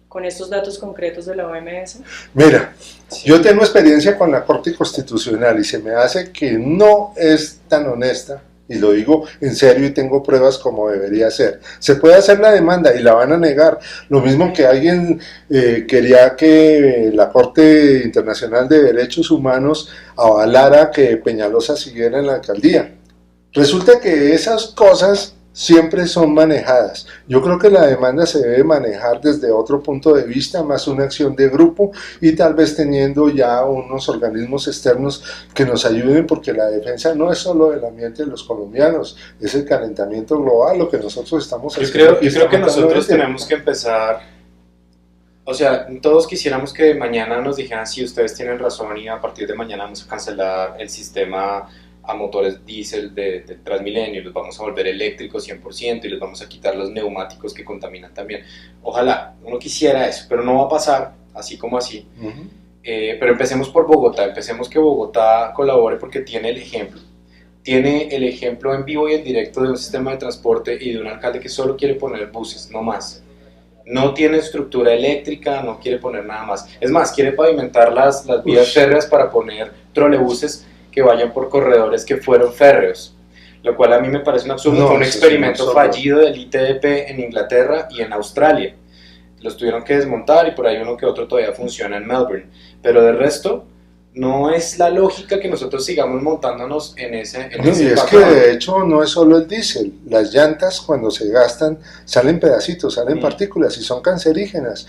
con estos datos concretos de la OMS. Mira, Sí. yo tengo experiencia con la Corte Constitucional y se me hace que no es tan honesta y lo digo en serio y tengo pruebas como debería ser. Se puede hacer la demanda y la van a negar. Lo mismo que alguien quería que la Corte Internacional de Derechos Humanos avalara que Peñalosa siguiera en la alcaldía. Resulta que esas cosas siempre son manejadas. Yo creo que la demanda se debe manejar desde otro punto de vista, más una acción de grupo y tal vez teniendo ya unos organismos externos que nos ayuden, porque la defensa no es solo del ambiente de los colombianos, es el calentamiento global lo que nosotros estamos haciendo. Yo creo que nosotros tenemos que empezar, o sea, todos quisiéramos que mañana nos dijeran si ustedes tienen razón y a partir de mañana vamos a cancelar el sistema a motores diésel de Transmilenio y los vamos a volver eléctricos 100% y les vamos a quitar los neumáticos que contaminan también. Ojalá, uno quisiera eso, pero no va a pasar así como así. Pero empecemos por Bogotá, empecemos que Bogotá colabore porque tiene el ejemplo. Tiene el ejemplo en vivo y en directo de un sistema de transporte y de un alcalde que solo quiere poner buses, no más. No tiene estructura eléctrica, no quiere poner nada más. Es más, quiere pavimentar las vías férreas para poner trolebuses que vayan por corredores que fueron férreos, lo cual a mí me parece un absurdo. Fue un experimento fallido del ITDP en Inglaterra y en Australia. Los tuvieron que desmontar y por ahí uno que otro todavía funciona en Melbourne, pero de resto no es la lógica que nosotros sigamos montándonos en ese y es patrón. Que de hecho no es solo el diésel, las llantas cuando se gastan salen pedacitos, salen partículas y son cancerígenas.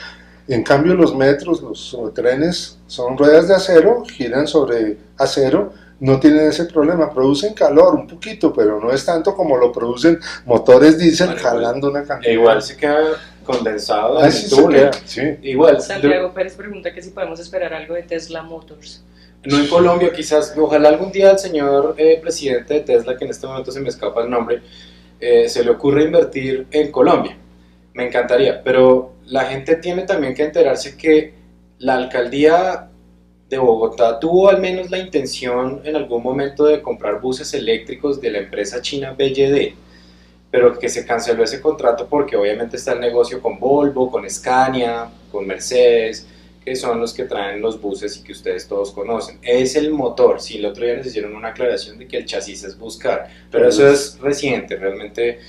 En cambio los metros, los trenes son ruedas de acero, giran sobre acero, no tienen ese problema, producen calor un poquito, pero no es tanto como lo producen motores diésel jalando una cantidad. Igual se queda condensado en el túnel. Sí. Igual. Santiago Pérez pregunta que si podemos esperar algo de Tesla Motors. No en Colombia, quizás, ojalá algún día al señor presidente de Tesla, que en este momento se me escapa el nombre, se le ocurra invertir en Colombia. Me encantaría, pero la gente tiene también que enterarse que la alcaldía de Bogotá tuvo al menos la intención en algún momento de comprar buses eléctricos de la empresa china BYD, pero que se canceló ese contrato porque obviamente está el negocio con Volvo, con Scania, con Mercedes, que son los que traen los buses y que ustedes todos conocen. Es el motor. Sí, el otro día nos hicieron una aclaración de que el chasis es buscar, pero eso es reciente, realmente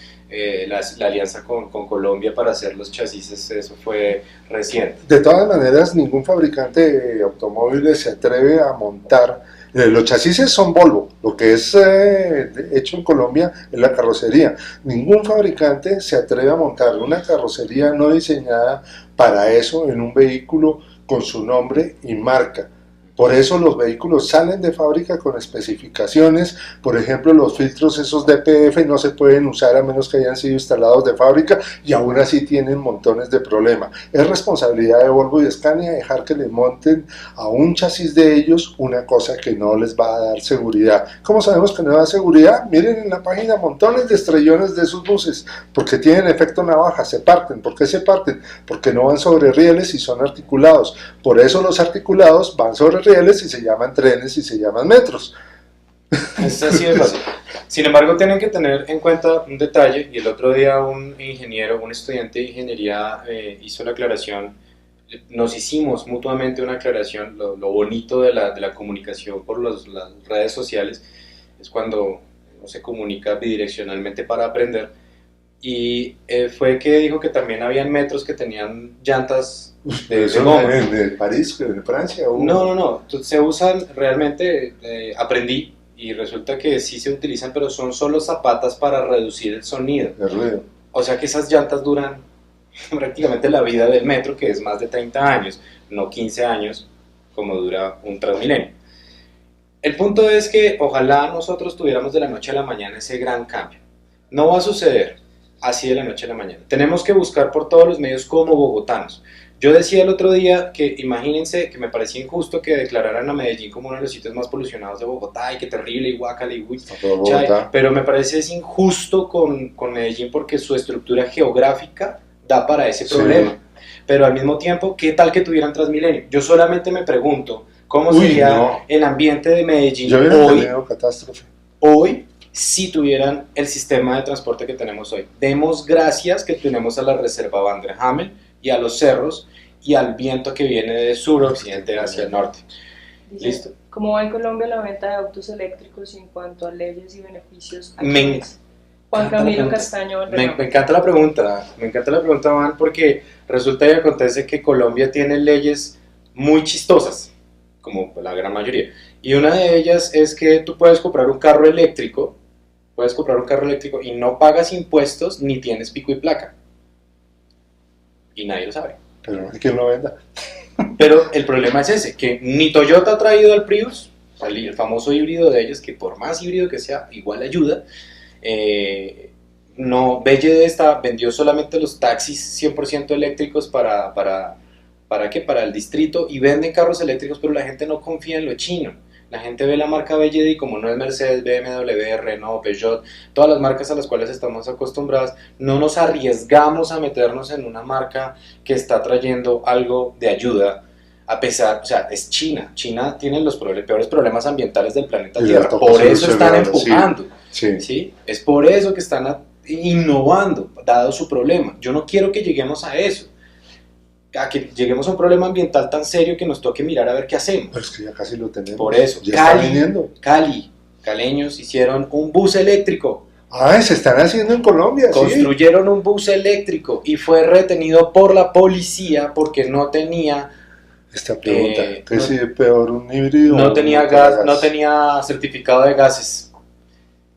la alianza con Colombia para hacer los chasis, eso fue reciente. De todas maneras, ningún fabricante de automóviles se atreve a montar. Los chasis son Volvo, lo que es hecho en Colombia es la carrocería. Ningún fabricante se atreve a montar una carrocería no diseñada para eso en un vehículo con su nombre y marca. Por eso los vehículos salen de fábrica con especificaciones. Por ejemplo, los filtros esos DPF no se pueden usar a menos que hayan sido instalados de fábrica y aún así tienen montones de problemas. Es responsabilidad de Volvo y Scania dejar que le monten a un chasis de ellos una cosa que no les va a dar seguridad. ¿Cómo sabemos que no da seguridad? Miren en la página montones de estrellones de esos buses, porque tienen efecto navaja, se parten. ¿Por qué se parten? Porque no van sobre rieles y son articulados. Por eso los articulados van sobre rieles y se llaman trenes y se llaman metros. Es así de fácil. Sin embargo, tienen que tener en cuenta un detalle, y el otro día un ingeniero, un estudiante de ingeniería hizo la aclaración, nos hicimos mutuamente una aclaración. Lo bonito de la comunicación por las redes sociales es cuando uno se comunica bidireccionalmente para aprender, y fue que dijo que también habían metros que tenían llantas de goma. ¿En París, en Francia? No, se usan realmente, aprendí, y resulta que sí se utilizan, pero son solo zapatas para reducir el sonido. El ruido. O sea que esas llantas duran prácticamente la vida del metro, que es más de 30 años, no 15 años como dura un Transmilenio. El punto es que ojalá nosotros tuviéramos de la noche a la mañana ese gran cambio. No va a suceder así de la noche a la mañana. Tenemos que buscar por todos los medios como bogotanos. Yo decía el otro día que imagínense que me parecía injusto que declararan a Medellín como uno de los sitios más polucionados de Bogotá, y qué terrible, y guácala, y uy, pero me parece es injusto con Medellín porque su estructura geográfica da para ese problema. Sí. Pero al mismo tiempo, ¿qué tal que tuvieran Transmilenio? Yo solamente me pregunto cómo sería el ambiente de Medellín hoy si tuvieran el sistema de transporte que tenemos hoy. Demos gracias que tenemos a la reserva Van der Hamel y a los cerros y al viento que viene de sur-occidente hacia el norte. Dice, Listo. ¿cómo va en Colombia la venta de autos eléctricos en cuanto a leyes y beneficios? Me Juan encanta la Camilo pregunta. Castaño Me Valderrama. encanta la pregunta, Van, porque resulta y acontece que Colombia tiene leyes muy chistosas, como la gran mayoría. Y una de ellas es que tú puedes comprar un carro eléctrico, y no pagas impuestos ni tienes pico y placa. Y nadie lo sabe. Pero no hay quien lo venda. Pero el problema es ese, que ni Toyota ha traído el Prius, el famoso híbrido de ellos, que por más híbrido que sea, igual ayuda. No, BYD vendió solamente los taxis 100% eléctricos ¿para qué? Para el distrito, y venden carros eléctricos, pero la gente no confía en lo chino. La gente ve la marca BYD y como no es Mercedes, BMW, Renault, Peugeot, todas las marcas a las cuales estamos acostumbrados, no nos arriesgamos a meternos en una marca que está trayendo algo de ayuda, a pesar, o sea, es China. China tiene los peores problemas ambientales del planeta Y Tierra, les tocó por eso están solucionarlo, sí. empujando. Sí. ¿Sí? Es por eso que están innovando, dado su problema. Yo no quiero que lleguemos a eso, a que lleguemos a un problema ambiental tan serio que nos toque mirar a ver qué hacemos. Pero es que ya casi lo tenemos. Por eso, Ya está viniendo. Caleños hicieron un bus eléctrico, Ah, se están haciendo en Colombia, sí. construyeron un bus eléctrico y fue retenido por la policía porque no tenía Esta pregunta, ¿qué no- si es peor, un híbrido no o tenía un gas, no tenía certificado de gases.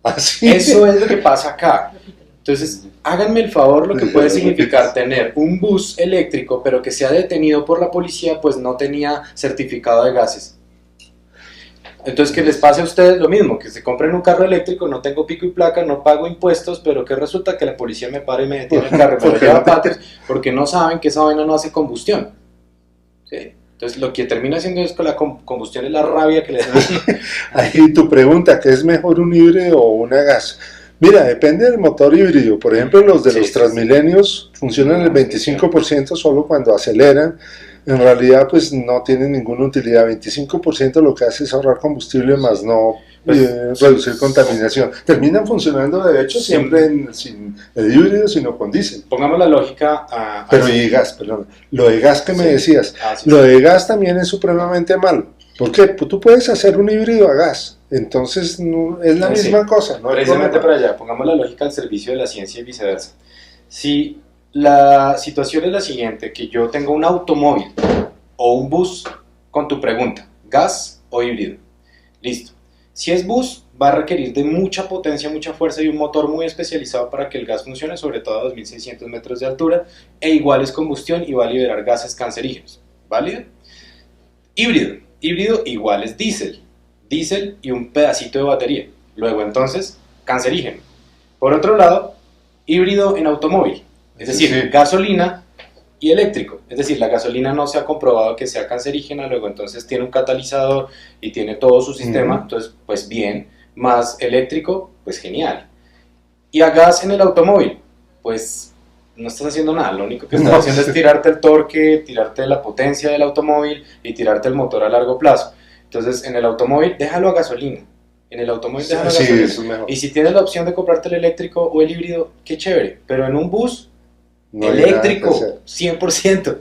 Ah, sí. Eso es lo que pasa acá. Entonces, háganme el favor lo que Sí, puede ya lo significar repites. tener un bus eléctrico, pero que sea detenido por la policía, pues no tenía certificado de gases. Entonces, que les pase a ustedes lo mismo, que se compren un carro eléctrico, no tengo pico y placa, no pago impuestos, pero que resulta que la policía me para y me detiene el carro y me lo Porque lleva no a te- patios, porque no saben que esa vaina no hace combustión. ¿Sí? Entonces, lo que termina haciendo es con la combustión es la rabia que le da. Ahí tu pregunta, ¿qué es mejor, un híbrido o una gas? Mira, depende del motor híbrido. Por ejemplo, los de Sí, los sí, Transmilenios funcionan el 25% solo cuando aceleran. En realidad, pues no tienen ninguna utilidad. 25% lo que hace es ahorrar combustible más no reducir contaminación. Terminan funcionando, de hecho, Sí. siempre sin el híbrido, sino con diésel. Pongamos la lógica a... Pero y gas, perdón. Lo de gas que me Sí. decías, sí, lo de gas también es supremamente malo. ¿Por qué? Pues tú puedes hacer un híbrido a gas, entonces no, es la Sí. misma cosa. No hay Precisamente problema. para allá, pongamos la lógica al servicio de la ciencia y viceversa. Si la situación es la siguiente, que yo tengo un automóvil o un bus, con tu pregunta, ¿gas o híbrido? Listo. Si es bus, va a requerir de mucha potencia, mucha fuerza y un motor muy especializado para que el gas funcione, sobre todo a 2600 metros de altura, e igual es combustión y va a liberar gases cancerígenos. ¿Válido? Híbrido. Híbrido igual es diésel. Diésel y un pedacito de batería. Luego entonces, cancerígeno. Por otro lado, híbrido en automóvil. Es decir, Sí. gasolina y eléctrico. Es decir, la gasolina no se ha comprobado que sea cancerígena, luego entonces tiene un catalizador y tiene todo su sistema, Ujú. entonces pues bien, más eléctrico, pues genial. Y a gas en el automóvil, pues no estás haciendo nada, lo único que estás No, haciendo sí. es tirarte el torque, tirarte la potencia del automóvil y tirarte el motor a largo plazo. Entonces en el automóvil déjalo a gasolina, en el automóvil déjalo a Sí, gasolina. eso es mejor. Y si tienes la opción de comprarte el eléctrico o el híbrido, qué chévere, pero en un bus No hay nada que eléctrico, hacer. 100%.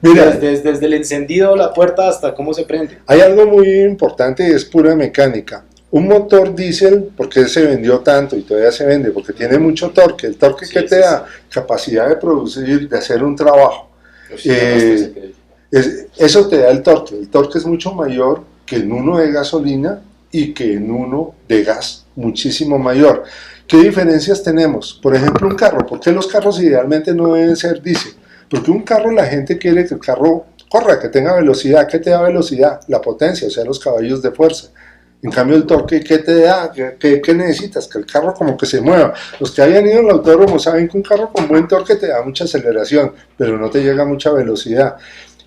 Mira, Desde el encendido, la puerta hasta cómo se prende. hay algo muy importante y es pura mecánica. Un motor diésel, ¿por qué se vendió tanto y todavía se vende? Porque tiene mucho torque. El torque Sí, que sí, te da capacidad de producir, de hacer un trabajo. Eso te da el torque. El torque es mucho mayor que en uno de gasolina y que en uno de gas, muchísimo mayor. ¿Qué diferencias tenemos? Por ejemplo, un carro. ¿Por qué los carros idealmente no deben ser diésel? Porque un carro, la gente quiere que el carro corra, que tenga velocidad. ¿Qué te da velocidad? La potencia, o sea, los caballos de fuerza. En cambio, el torque, ¿qué te da? ¿Qué necesitas? Que el carro como que se mueva. Los que hayan ido al autódromo saben que un carro con buen torque te da mucha aceleración, pero no te llega mucha velocidad.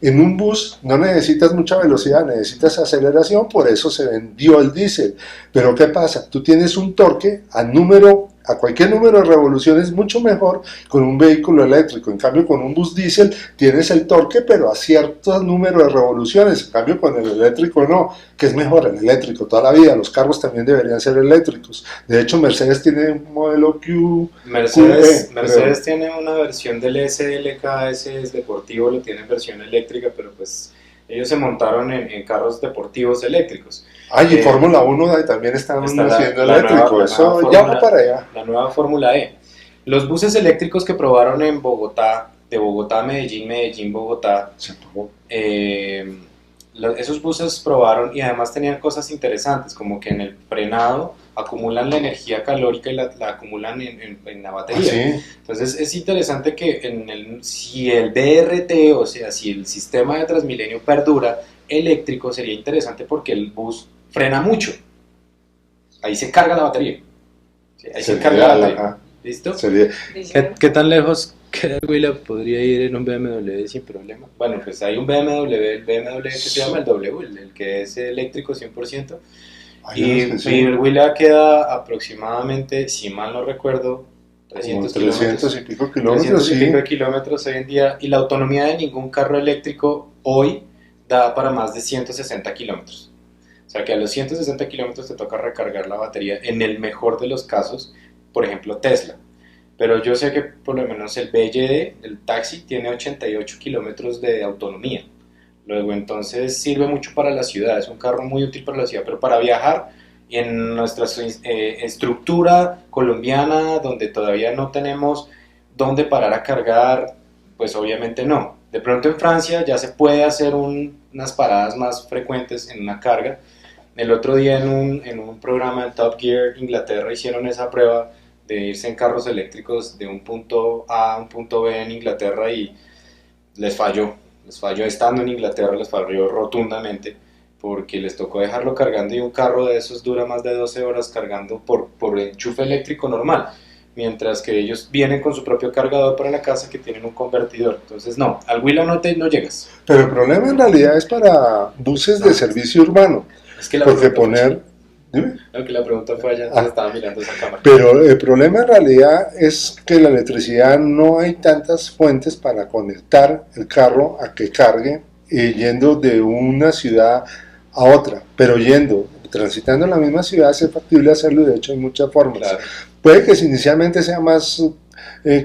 En un bus no necesitas mucha velocidad, necesitas aceleración, por eso se vendió el diésel. Pero ¿qué pasa? Tú tienes un torque a cualquier número de revoluciones mucho mejor con un vehículo eléctrico. En cambio, con un bus diésel tienes el torque, pero a ciertos números de revoluciones. En cambio, con el eléctrico no. ¿Qué es mejor? El eléctrico toda la vida. Los carros también deberían ser eléctricos. De hecho, Mercedes tiene un modelo Q. Mercedes tiene una versión del SLK, ese es deportivo, lo tiene en versión eléctrica, pero pues Ellos se montaron en carros deportivos eléctricos. Y Fórmula 1 también están haciendo eléctrico, nueva eso ya va para allá. La nueva Fórmula E. Los buses eléctricos que probaron en Bogotá, de Bogotá a Medellín, Medellín, Bogotá, esos buses probaron y además tenían cosas interesantes, como que en el frenado acumulan la energía calórica y la acumulan en la batería. Sí. Entonces es interesante que si el BRT, o sea, si el sistema de Transmilenio perdura eléctrico, sería interesante porque el bus frena mucho. Ahí se carga la batería. Ahí se carga la batería. ¿Listo? ¿Qué tan lejos queda Huila? Podría ir en un BMW sin problema. Bueno, pues hay un BMW, el BMW que se llama el W, el que es eléctrico 100%. Y Huila queda aproximadamente, si mal no recuerdo, 300 y pico kilómetros. 300 y pico de kilómetros hoy en día. Y la autonomía de ningún carro eléctrico hoy da para más de 160 kilómetros. O sea que a los 160 kilómetros te toca recargar la batería en el mejor de los casos, por ejemplo Tesla. Pero yo sé que por lo menos el BYD, el taxi, tiene 88 kilómetros de autonomía. Luego entonces sirve mucho para la ciudad, es un carro muy útil para la ciudad, pero para viajar en nuestra estructura colombiana, donde todavía no tenemos dónde parar a cargar, pues obviamente no. De pronto en Francia ya se puede hacer unas paradas más frecuentes en una carga. El otro día en un programa de Top Gear Inglaterra hicieron esa prueba de irse en carros eléctricos de un punto A a un punto B en Inglaterra y les falló estando en Inglaterra, les falló rotundamente porque les tocó dejarlo cargando y un carro de esos dura más de 12 horas cargando por enchufe eléctrico normal, mientras que ellos vienen con su propio cargador para la casa que tienen un convertidor. Entonces no, al Huila no llegas. Pero el problema en realidad es para buses de servicio urbano, es que la porque poner... ¿Dime? No, que la pregunta fue allá, estaba mirando esa cámara. Pero el problema en realidad es que la electricidad no hay tantas fuentes para conectar el carro a que cargue yendo de una ciudad a otra, pero transitando en la misma ciudad es factible hacerlo, de hecho hay muchas formas. Claro. Puede que inicialmente sea más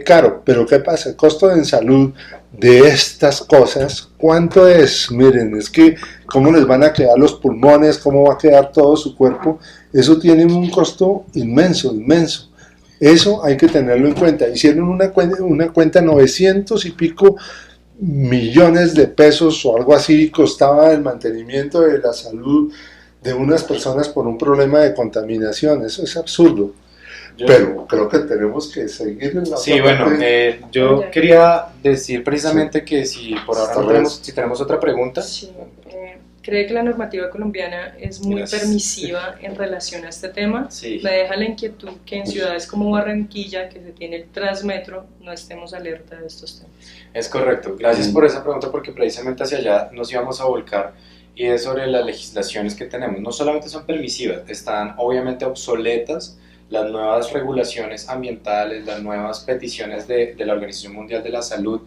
caro, pero ¿qué pasa? El costo en salud de estas cosas, ¿cuánto es? Miren, es que cómo les van a quedar los pulmones, cómo va a quedar todo su cuerpo, eso tiene un costo inmenso. Eso hay que tenerlo en cuenta. Hicieron una cuenta 900 y pico millones de pesos o algo así costaba el mantenimiento de la salud de unas personas por un problema de contaminación. Eso es absurdo. Pero creo que tenemos que seguir en la Sí, bueno, yo quería decir precisamente que si por ahora no tenemos otra pregunta. Sí, ¿cree que la normativa colombiana es muy permisiva en relación a este tema? Sí. Me deja la inquietud que en ciudades como Barranquilla, que se tiene el Transmetro, no estemos alerta de estos temas. Es correcto, gracias por esa pregunta porque precisamente hacia allá nos íbamos a volcar y es sobre las legislaciones que tenemos. No solamente son permisivas, están obviamente obsoletas las nuevas regulaciones ambientales, las nuevas peticiones de la Organización Mundial de la Salud,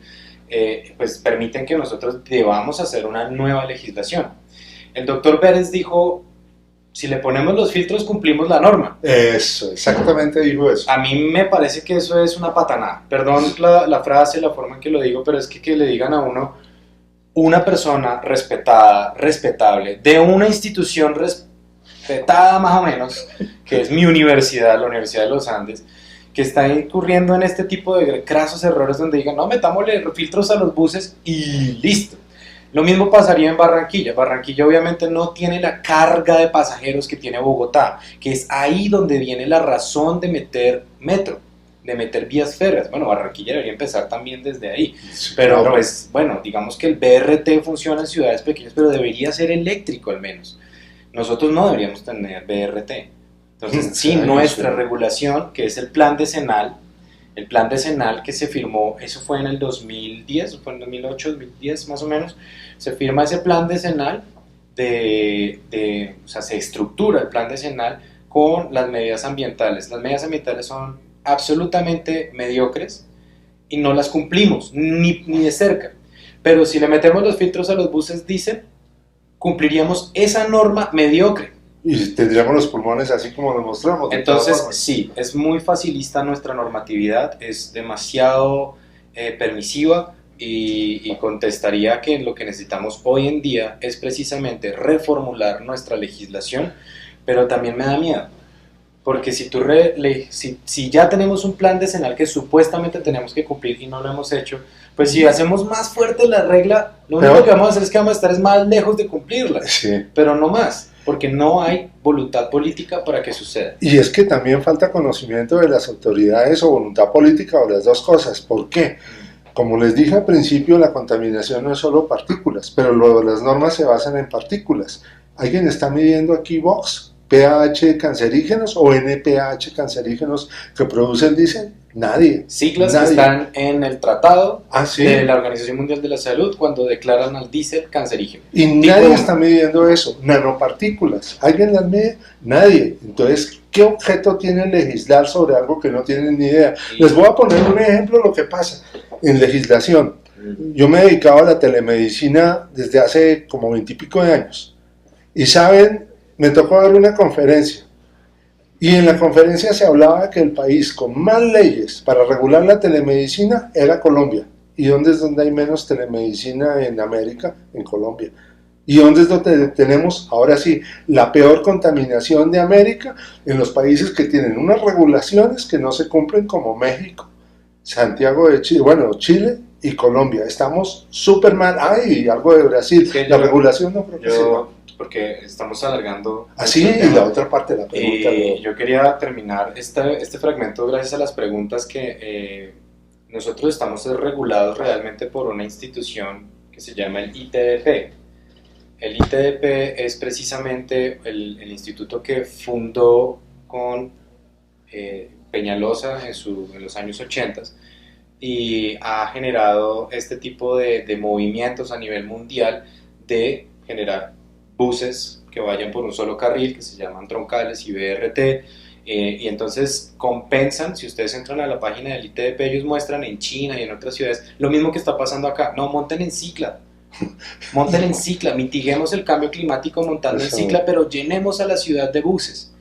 pues permiten que nosotros debamos hacer una nueva legislación. El doctor Pérez dijo, si le ponemos los filtros cumplimos la norma. Eso, exactamente dijo eso. A mí me parece que eso es una patanada. Perdón la frase, la forma en que lo digo, pero es que le digan a uno, una persona respetada, respetable, de una institución respetada más o menos, que es mi universidad, la Universidad de los Andes, que está incurriendo en este tipo de crasos errores donde digan, no, metámosle filtros a los buses y listo. Lo mismo pasaría en Barranquilla. Barranquilla obviamente no tiene la carga de pasajeros que tiene Bogotá, que es ahí donde viene la razón de meter metro, de meter vías férreas. Bueno, Barranquilla debería empezar también desde ahí. Sí, pero claro. pues bueno, digamos que el BRT funciona en ciudades pequeñas, pero debería ser eléctrico al menos. Nosotros no deberíamos tener BRT. Entonces, sí, nuestra regulación, que es el plan decenal que se firmó, eso fue en el 2010, fue en 2008, 2010 más o menos, se firma ese plan decenal, o sea, se estructura el plan decenal con las medidas ambientales. Las medidas ambientales son absolutamente mediocres y no las cumplimos, ni de cerca. Pero si le metemos los filtros a los buses diésel, cumpliríamos esa norma mediocre. Y tendríamos los pulmones así como lo mostramos. Entonces, sí, es muy facilista nuestra normatividad, es demasiado permisiva, y contestaría que lo que necesitamos hoy en día es precisamente reformular nuestra legislación, pero también me da miedo, porque si ya tenemos un plan decenal que supuestamente tenemos que cumplir y no lo hemos hecho, pues si hacemos más fuerte la regla, lo único que vamos a hacer es que vamos a estar más lejos de cumplirla, pero no más, porque no hay voluntad política para que suceda. Y es que también falta conocimiento de las autoridades o voluntad política, o las dos cosas. ¿Por qué? Como les dije al principio, la contaminación no es solo partículas, pero las normas se basan en partículas. ¿Alguien está midiendo aquí VOX, pH cancerígenos o NPH cancerígenos que produce el diésel? Nadie. Siglas que están en el tratado ¿sí? de la Organización Mundial de la Salud cuando declaran al diésel cancerígeno. Y nadie está midiendo eso. Nanopartículas. ¿Alguien las mide? Nadie. Entonces, ¿qué objeto tiene legislar sobre algo que no tienen ni idea? Les voy a poner un ejemplo de lo que pasa en legislación. Yo me he dedicado a la telemedicina desde hace como 20 y pico de años. Y saben, me tocó dar una conferencia. Y en la conferencia se hablaba que el país con más leyes para regular la telemedicina era Colombia. ¿Y dónde es donde hay menos telemedicina en América? En Colombia. ¿Y dónde es donde tenemos, ahora sí, la peor contaminación de América? En los países que tienen unas regulaciones que no se cumplen, como México, Santiago de Chile, Chile y Colombia. Estamos súper mal. Y algo de Brasil. La regulación no creo que sea. Porque estamos alargando. Así, y la otra parte de la pregunta. Yo quería terminar este fragmento gracias a las preguntas que nosotros estamos regulados realmente por una institución que se llama el ITDP. El ITDP es precisamente el instituto que fundó con Peñalosa en los años 80 y ha generado este tipo de movimientos a nivel mundial de generar buses que vayan por un solo carril, que se llaman troncales y BRT, y entonces compensan. Si ustedes entran a la página del ITDP, ellos muestran en China y en otras ciudades lo mismo que está pasando acá. No, monten en cicla, mitiguemos el cambio climático montando en cicla, pero llenemos a la ciudad de buses.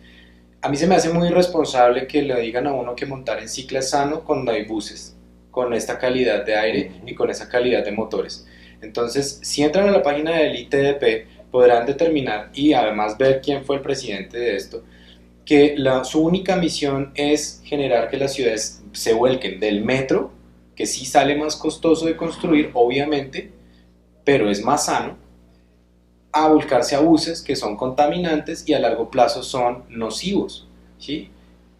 A mí se me hace muy irresponsable que le digan a uno que montar en cicla es sano cuando hay buses, con esta calidad de aire y con esa calidad de motores. Entonces, si entran a la página del ITDP, podrán determinar y además ver quién fue el presidente de esto, que su única misión es generar que las ciudades se vuelquen del metro, que sí sale más costoso de construir, obviamente, pero es más sano, a volcarse a buses que son contaminantes y a largo plazo son nocivos, ¿sí?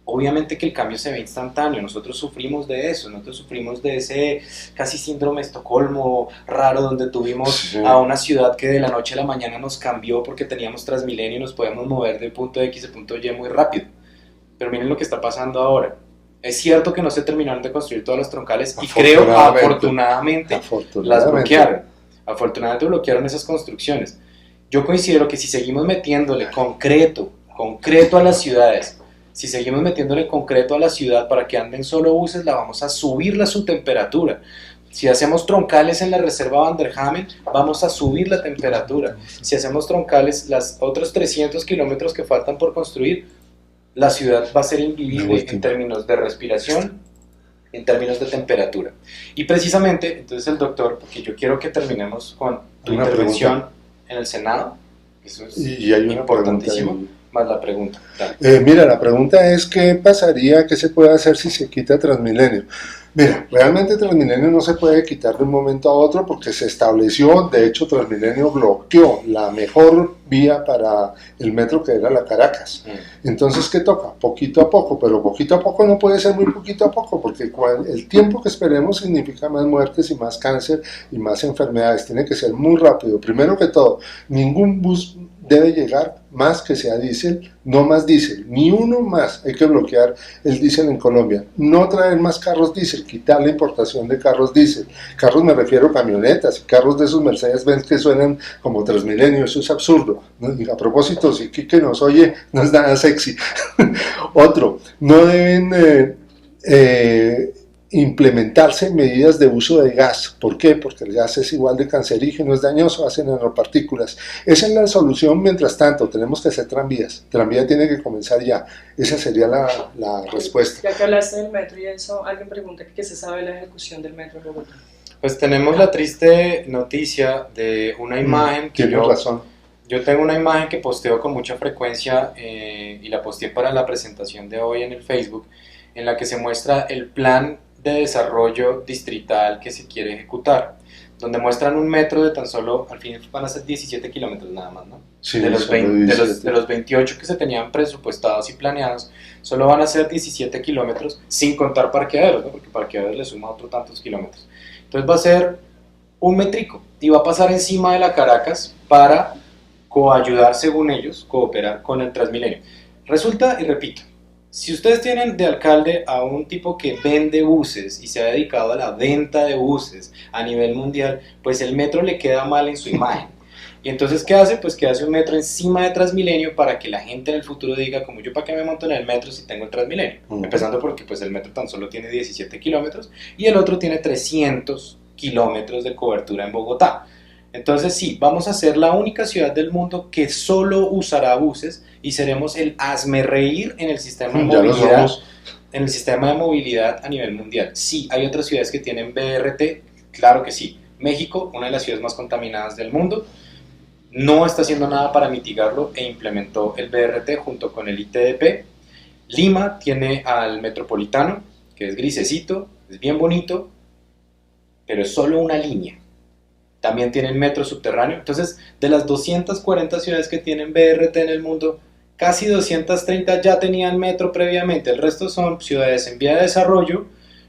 Obviamente que el cambio se ve instantáneo, nosotros sufrimos de eso, nosotros sufrimos de ese casi síndrome de Estocolmo raro, donde tuvimos a una ciudad que de la noche a la mañana nos cambió porque teníamos Transmilenio y nos podíamos mover de punto X a punto Y muy rápido. Pero miren lo que está pasando ahora. Es cierto que no se terminaron de construir todas las troncales y creo afortunadamente las bloquearon. Afortunadamente bloquearon esas construcciones. Yo considero que si seguimos metiéndole concreto a las ciudades, si seguimos metiéndole concreto a la ciudad para que anden solo buses, la vamos a subir su temperatura. Si hacemos troncales en la reserva Van der Hamen, vamos a subir la temperatura. Si hacemos troncales, los otros 300 kilómetros que faltan por construir, la ciudad va a ser invivible en términos de respiración, en términos de temperatura. Y precisamente, entonces el doctor, porque yo quiero que terminemos con tu intervención en el Senado, eso es importantísimo. Más la pregunta. Mira, la pregunta es ¿qué pasaría, qué se puede hacer si se quita Transmilenio? Mira, realmente Transmilenio no se puede quitar de un momento a otro porque se estableció, de hecho Transmilenio bloqueó la mejor vía para el metro, que era la Caracas. Entonces, ¿qué toca? Poquito a poco, pero poquito a poco no puede ser muy poquito a poco, porque el tiempo que esperemos significa más muertes y más cáncer y más enfermedades. Tiene que ser muy rápido. Primero que todo, ningún bus debe llegar más que sea diésel, no más diésel, ni uno más. Hay que bloquear el diésel en Colombia. No traer más carros diésel, quitar la importación de carros diésel. Carros me refiero a camionetas, carros de esos Mercedes-Benz que suenan como Transmilenio, eso es absurdo. Y a propósito, si Quique nos oye, no es nada sexy. Otro, no deben implementarse medidas de uso de gas. ¿Por qué? Porque el gas es igual de cancerígeno, es dañoso, hace nanopartículas. Esa es la solución. Mientras tanto, tenemos que hacer tranvías. Tranvía tiene que comenzar ya. Esa sería la respuesta. Ya que hablaste del metro y eso, alguien pregunta qué se sabe de la ejecución del metro en Bogotá. Pues tenemos la triste noticia de una imagen que Tienes razón. yo tengo una imagen que posteo con mucha frecuencia y la posteé para la presentación de hoy en el Facebook, en la que se muestra el plan de desarrollo distrital que se quiere ejecutar, donde muestran un metro de tan solo, al fin van a ser 17 kilómetros nada más, ¿no? Sí, de, los solo 20 de, los, 17. de los 28 que se tenían presupuestados y planeados, solo van a ser 17 kilómetros, sin contar parqueaderos, ¿no? Porque parqueaderos le suma otros tantos kilómetros. Entonces va a ser un metrico y va a pasar encima de la Caracas para coayudar, según ellos, cooperar con el Transmilenio. Resulta, y repito, si ustedes tienen de alcalde a un tipo que vende buses y se ha dedicado a la venta de buses a nivel mundial, pues el metro le queda mal en su imagen. Y entonces, ¿qué hace? Pues que hace un metro encima de Transmilenio para que la gente en el futuro diga, como yo, ¿para qué me monto en el metro si tengo el Transmilenio? Empezando porque pues el metro tan solo tiene 17 kilómetros y el otro tiene 300 kilómetros de cobertura en Bogotá. Entonces sí, vamos a ser la única ciudad del mundo que solo usará buses y seremos el hazmerreír en el sistema de movilidad, en el sistema de movilidad a nivel mundial. Sí, hay otras ciudades que tienen BRT, claro que sí. México, una de las ciudades más contaminadas del mundo, no está haciendo nada para mitigarlo e implementó el BRT junto con el ITDP. Lima tiene al Metropolitano, que es grisecito, es bien bonito, pero es solo una línea. También tienen metro subterráneo. Entonces, de las 240 ciudades que tienen BRT en el mundo, casi 230 ya tenían metro previamente. El resto son ciudades en vía de desarrollo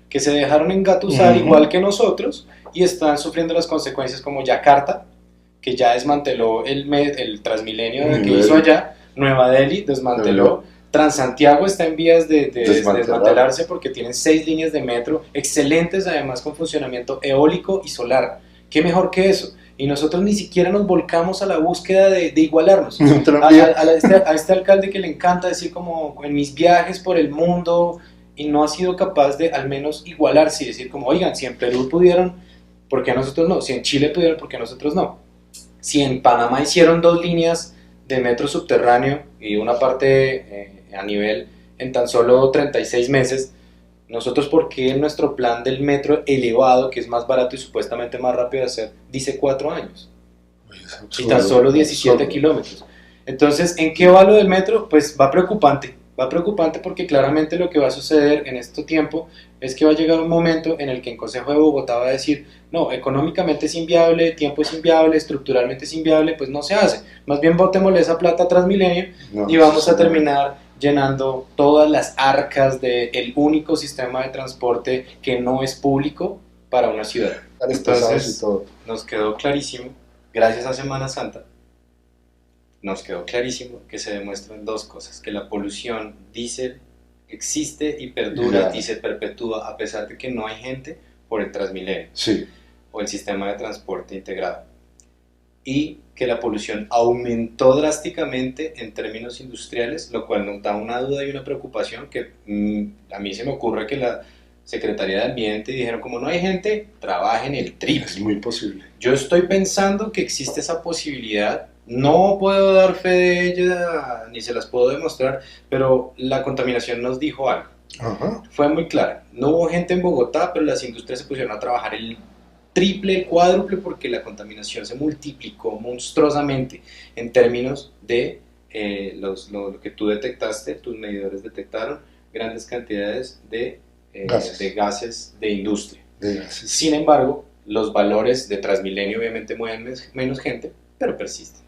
que se dejaron engatusar igual que nosotros y están sufriendo las consecuencias, como Yakarta, que ya desmanteló el Transmilenio que hizo allá. Nueva Delhi desmanteló. Transantiago está en vías de desmantelarse porque tienen 6 líneas de metro excelentes, además con funcionamiento eólico y solar. ¿Qué mejor que eso? Y nosotros ni siquiera nos volcamos a la búsqueda de igualarnos. A este alcalde que le encanta decir como en mis viajes por el mundo, y no ha sido capaz de al menos igualarse y decir como, oigan, si en Perú pudieron, ¿por qué nosotros no? Si en Chile pudieron, ¿por qué nosotros no? Si en Panamá hicieron 2 líneas de metro subterráneo y una parte a nivel en tan solo 36 meses, nosotros, ¿por qué nuestro plan del metro elevado, que es más barato y supuestamente más rápido de hacer, dice 4 años? Y tan solo 17 kilómetros. Entonces, ¿en qué va lo del metro? Pues va preocupante porque claramente lo que va a suceder en este tiempo es que va a llegar un momento en el que el Consejo de Bogotá va a decir, no, económicamente es inviable, tiempo es inviable, estructuralmente es inviable, pues no se hace. Más bien botémosle esa plata a Transmilenio y vamos a terminar llenando todas las arcas del único sistema de transporte que no es público para una ciudad. Entonces, nos quedó clarísimo, gracias a Semana Santa, nos quedó clarísimo que se demuestran 2 cosas, que la polución diésel existe y perdura y se perpetúa a pesar de que no hay gente por el Transmilenio o el sistema de transporte integrado, y que la polución aumentó drásticamente en términos industriales, lo cual nos da una duda y una preocupación que a mí se me ocurre que la Secretaría de Ambiente dijeron, como no hay gente, trabajen el triple. Es muy posible. Yo estoy pensando que existe esa posibilidad, no puedo dar fe de ella, ni se las puedo demostrar, pero la contaminación nos dijo algo. Fue muy clara, no hubo gente en Bogotá, pero las industrias se pusieron a trabajar el triple, el cuádruple, porque la contaminación se multiplicó monstruosamente en términos de lo que tú detectaste, tus medidores detectaron grandes cantidades de gases de industria. Sin embargo, los valores de Transmilenio obviamente mueven menos gente, pero persisten.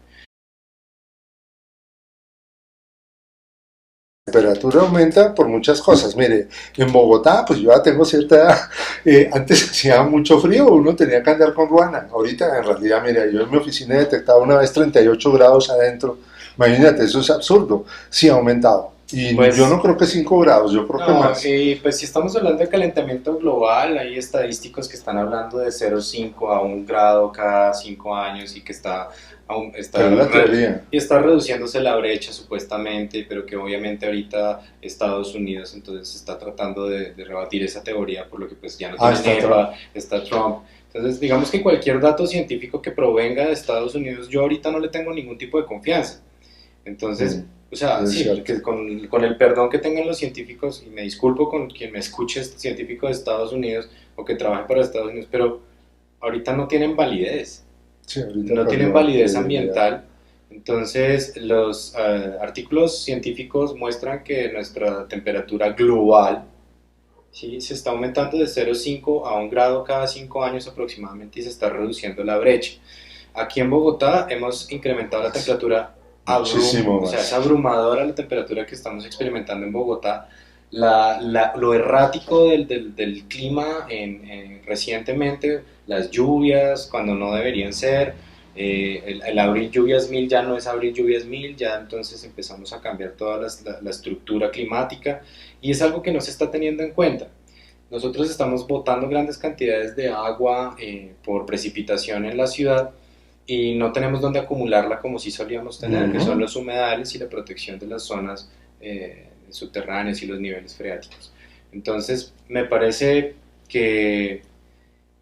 La temperatura aumenta por muchas cosas. Mire, en Bogotá, pues yo ya tengo cierta edad. Antes hacía mucho frío, uno tenía que andar con ruana. Ahorita, en realidad, mire, yo en mi oficina he detectado una vez 38 grados adentro. Imagínate, eso es absurdo. Sí ha aumentado. Y pues, yo no creo que 5 grados, yo creo que más. Pues si estamos hablando de calentamiento global, hay estadísticos que están hablando de 0,5 a 1 grado cada 5 años y que está reduciéndose la brecha supuestamente, pero que obviamente ahorita Estados Unidos entonces está tratando de rebatir esa teoría, por lo que pues ya no tiene está Trump. Entonces digamos que cualquier dato científico que provenga de Estados Unidos, yo ahorita no le tengo ningún tipo de confianza. Entonces, o sea, sí, porque con el perdón que tengan los científicos, y me disculpo con quien me escuche científico de Estados Unidos o que trabaje para Estados Unidos, pero ahorita no tienen validez. Sí, ahorita No tienen cuando- validez ambiental. Entonces, los artículos científicos muestran que nuestra temperatura global, ¿sí?, se está aumentando de 0,5 a 1 grado cada 5 años aproximadamente y se está reduciendo la brecha. Aquí en Bogotá hemos incrementado la temperatura, Muchísimo o sea, más. es abrumadora la temperatura que estamos experimentando en Bogotá. Lo errático del clima recientemente, las lluvias cuando no deberían ser, el abril lluvias 1000 ya no es abril lluvias 1000, ya entonces empezamos a cambiar toda la estructura climática y es algo que no se está teniendo en cuenta. Nosotros estamos botando grandes cantidades de agua por precipitación en la ciudad y no tenemos donde acumularla como sí solíamos tener, que son los humedales y la protección de las zonas subterráneas y los niveles freáticos. Entonces, me parece que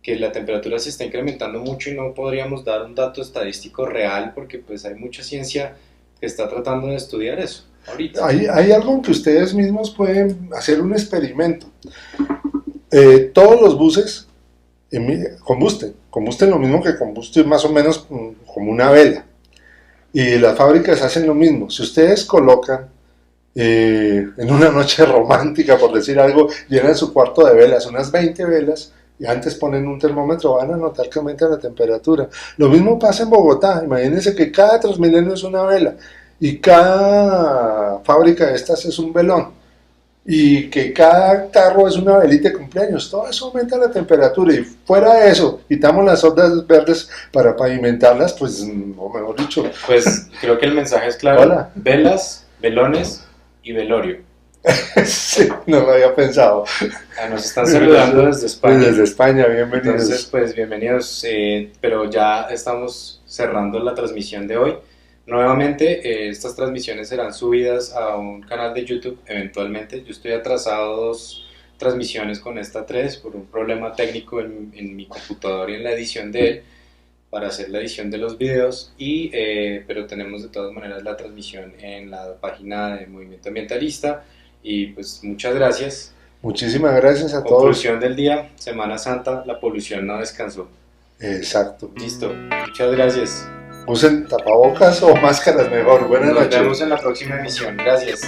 la temperatura se está incrementando mucho y no podríamos dar un dato estadístico real porque pues hay mucha ciencia que está tratando de estudiar eso ahorita. Hay algo en que ustedes mismos pueden hacer un experimento. Todos los buses combusten lo mismo que combusten más o menos como una vela. Y las fábricas hacen lo mismo. Si ustedes colocan en una noche romántica, por decir algo, llenan su cuarto de velas, unas 20 velas, y antes ponen un termómetro, van a notar que aumenta la temperatura. Lo mismo pasa en Bogotá. Imagínense que cada Transmilenio es una vela y cada fábrica de estas es un velón y que cada carro es una velita de cumpleaños. Todo eso aumenta la temperatura y fuera de eso, quitamos las ondas verdes para pavimentarlas, pues, o mejor dicho. Pues creo que el mensaje es claro. Hola. Velas, velones y velorio. Sí, no lo había pensado. Nos están saludando desde España. Desde España, bienvenidos. Entonces, pues bienvenidos, pero ya estamos cerrando la transmisión de hoy. Nuevamente, estas transmisiones serán subidas a un canal de YouTube eventualmente. Yo estoy atrasado 2 transmisiones con esta 3 por un problema técnico en mi computador y en la edición de él, para hacer la edición de los videos, pero tenemos de todas maneras la transmisión en la página de Movimiento Ambientalista. Y pues muchas gracias. Muchísimas gracias a todos. Conclusión del día, Semana Santa, la polución no descansó. Exacto. Listo, muchas gracias. Usen tapabocas o máscaras mejor. Buenas noches. Nos vemos en la próxima emisión. Gracias.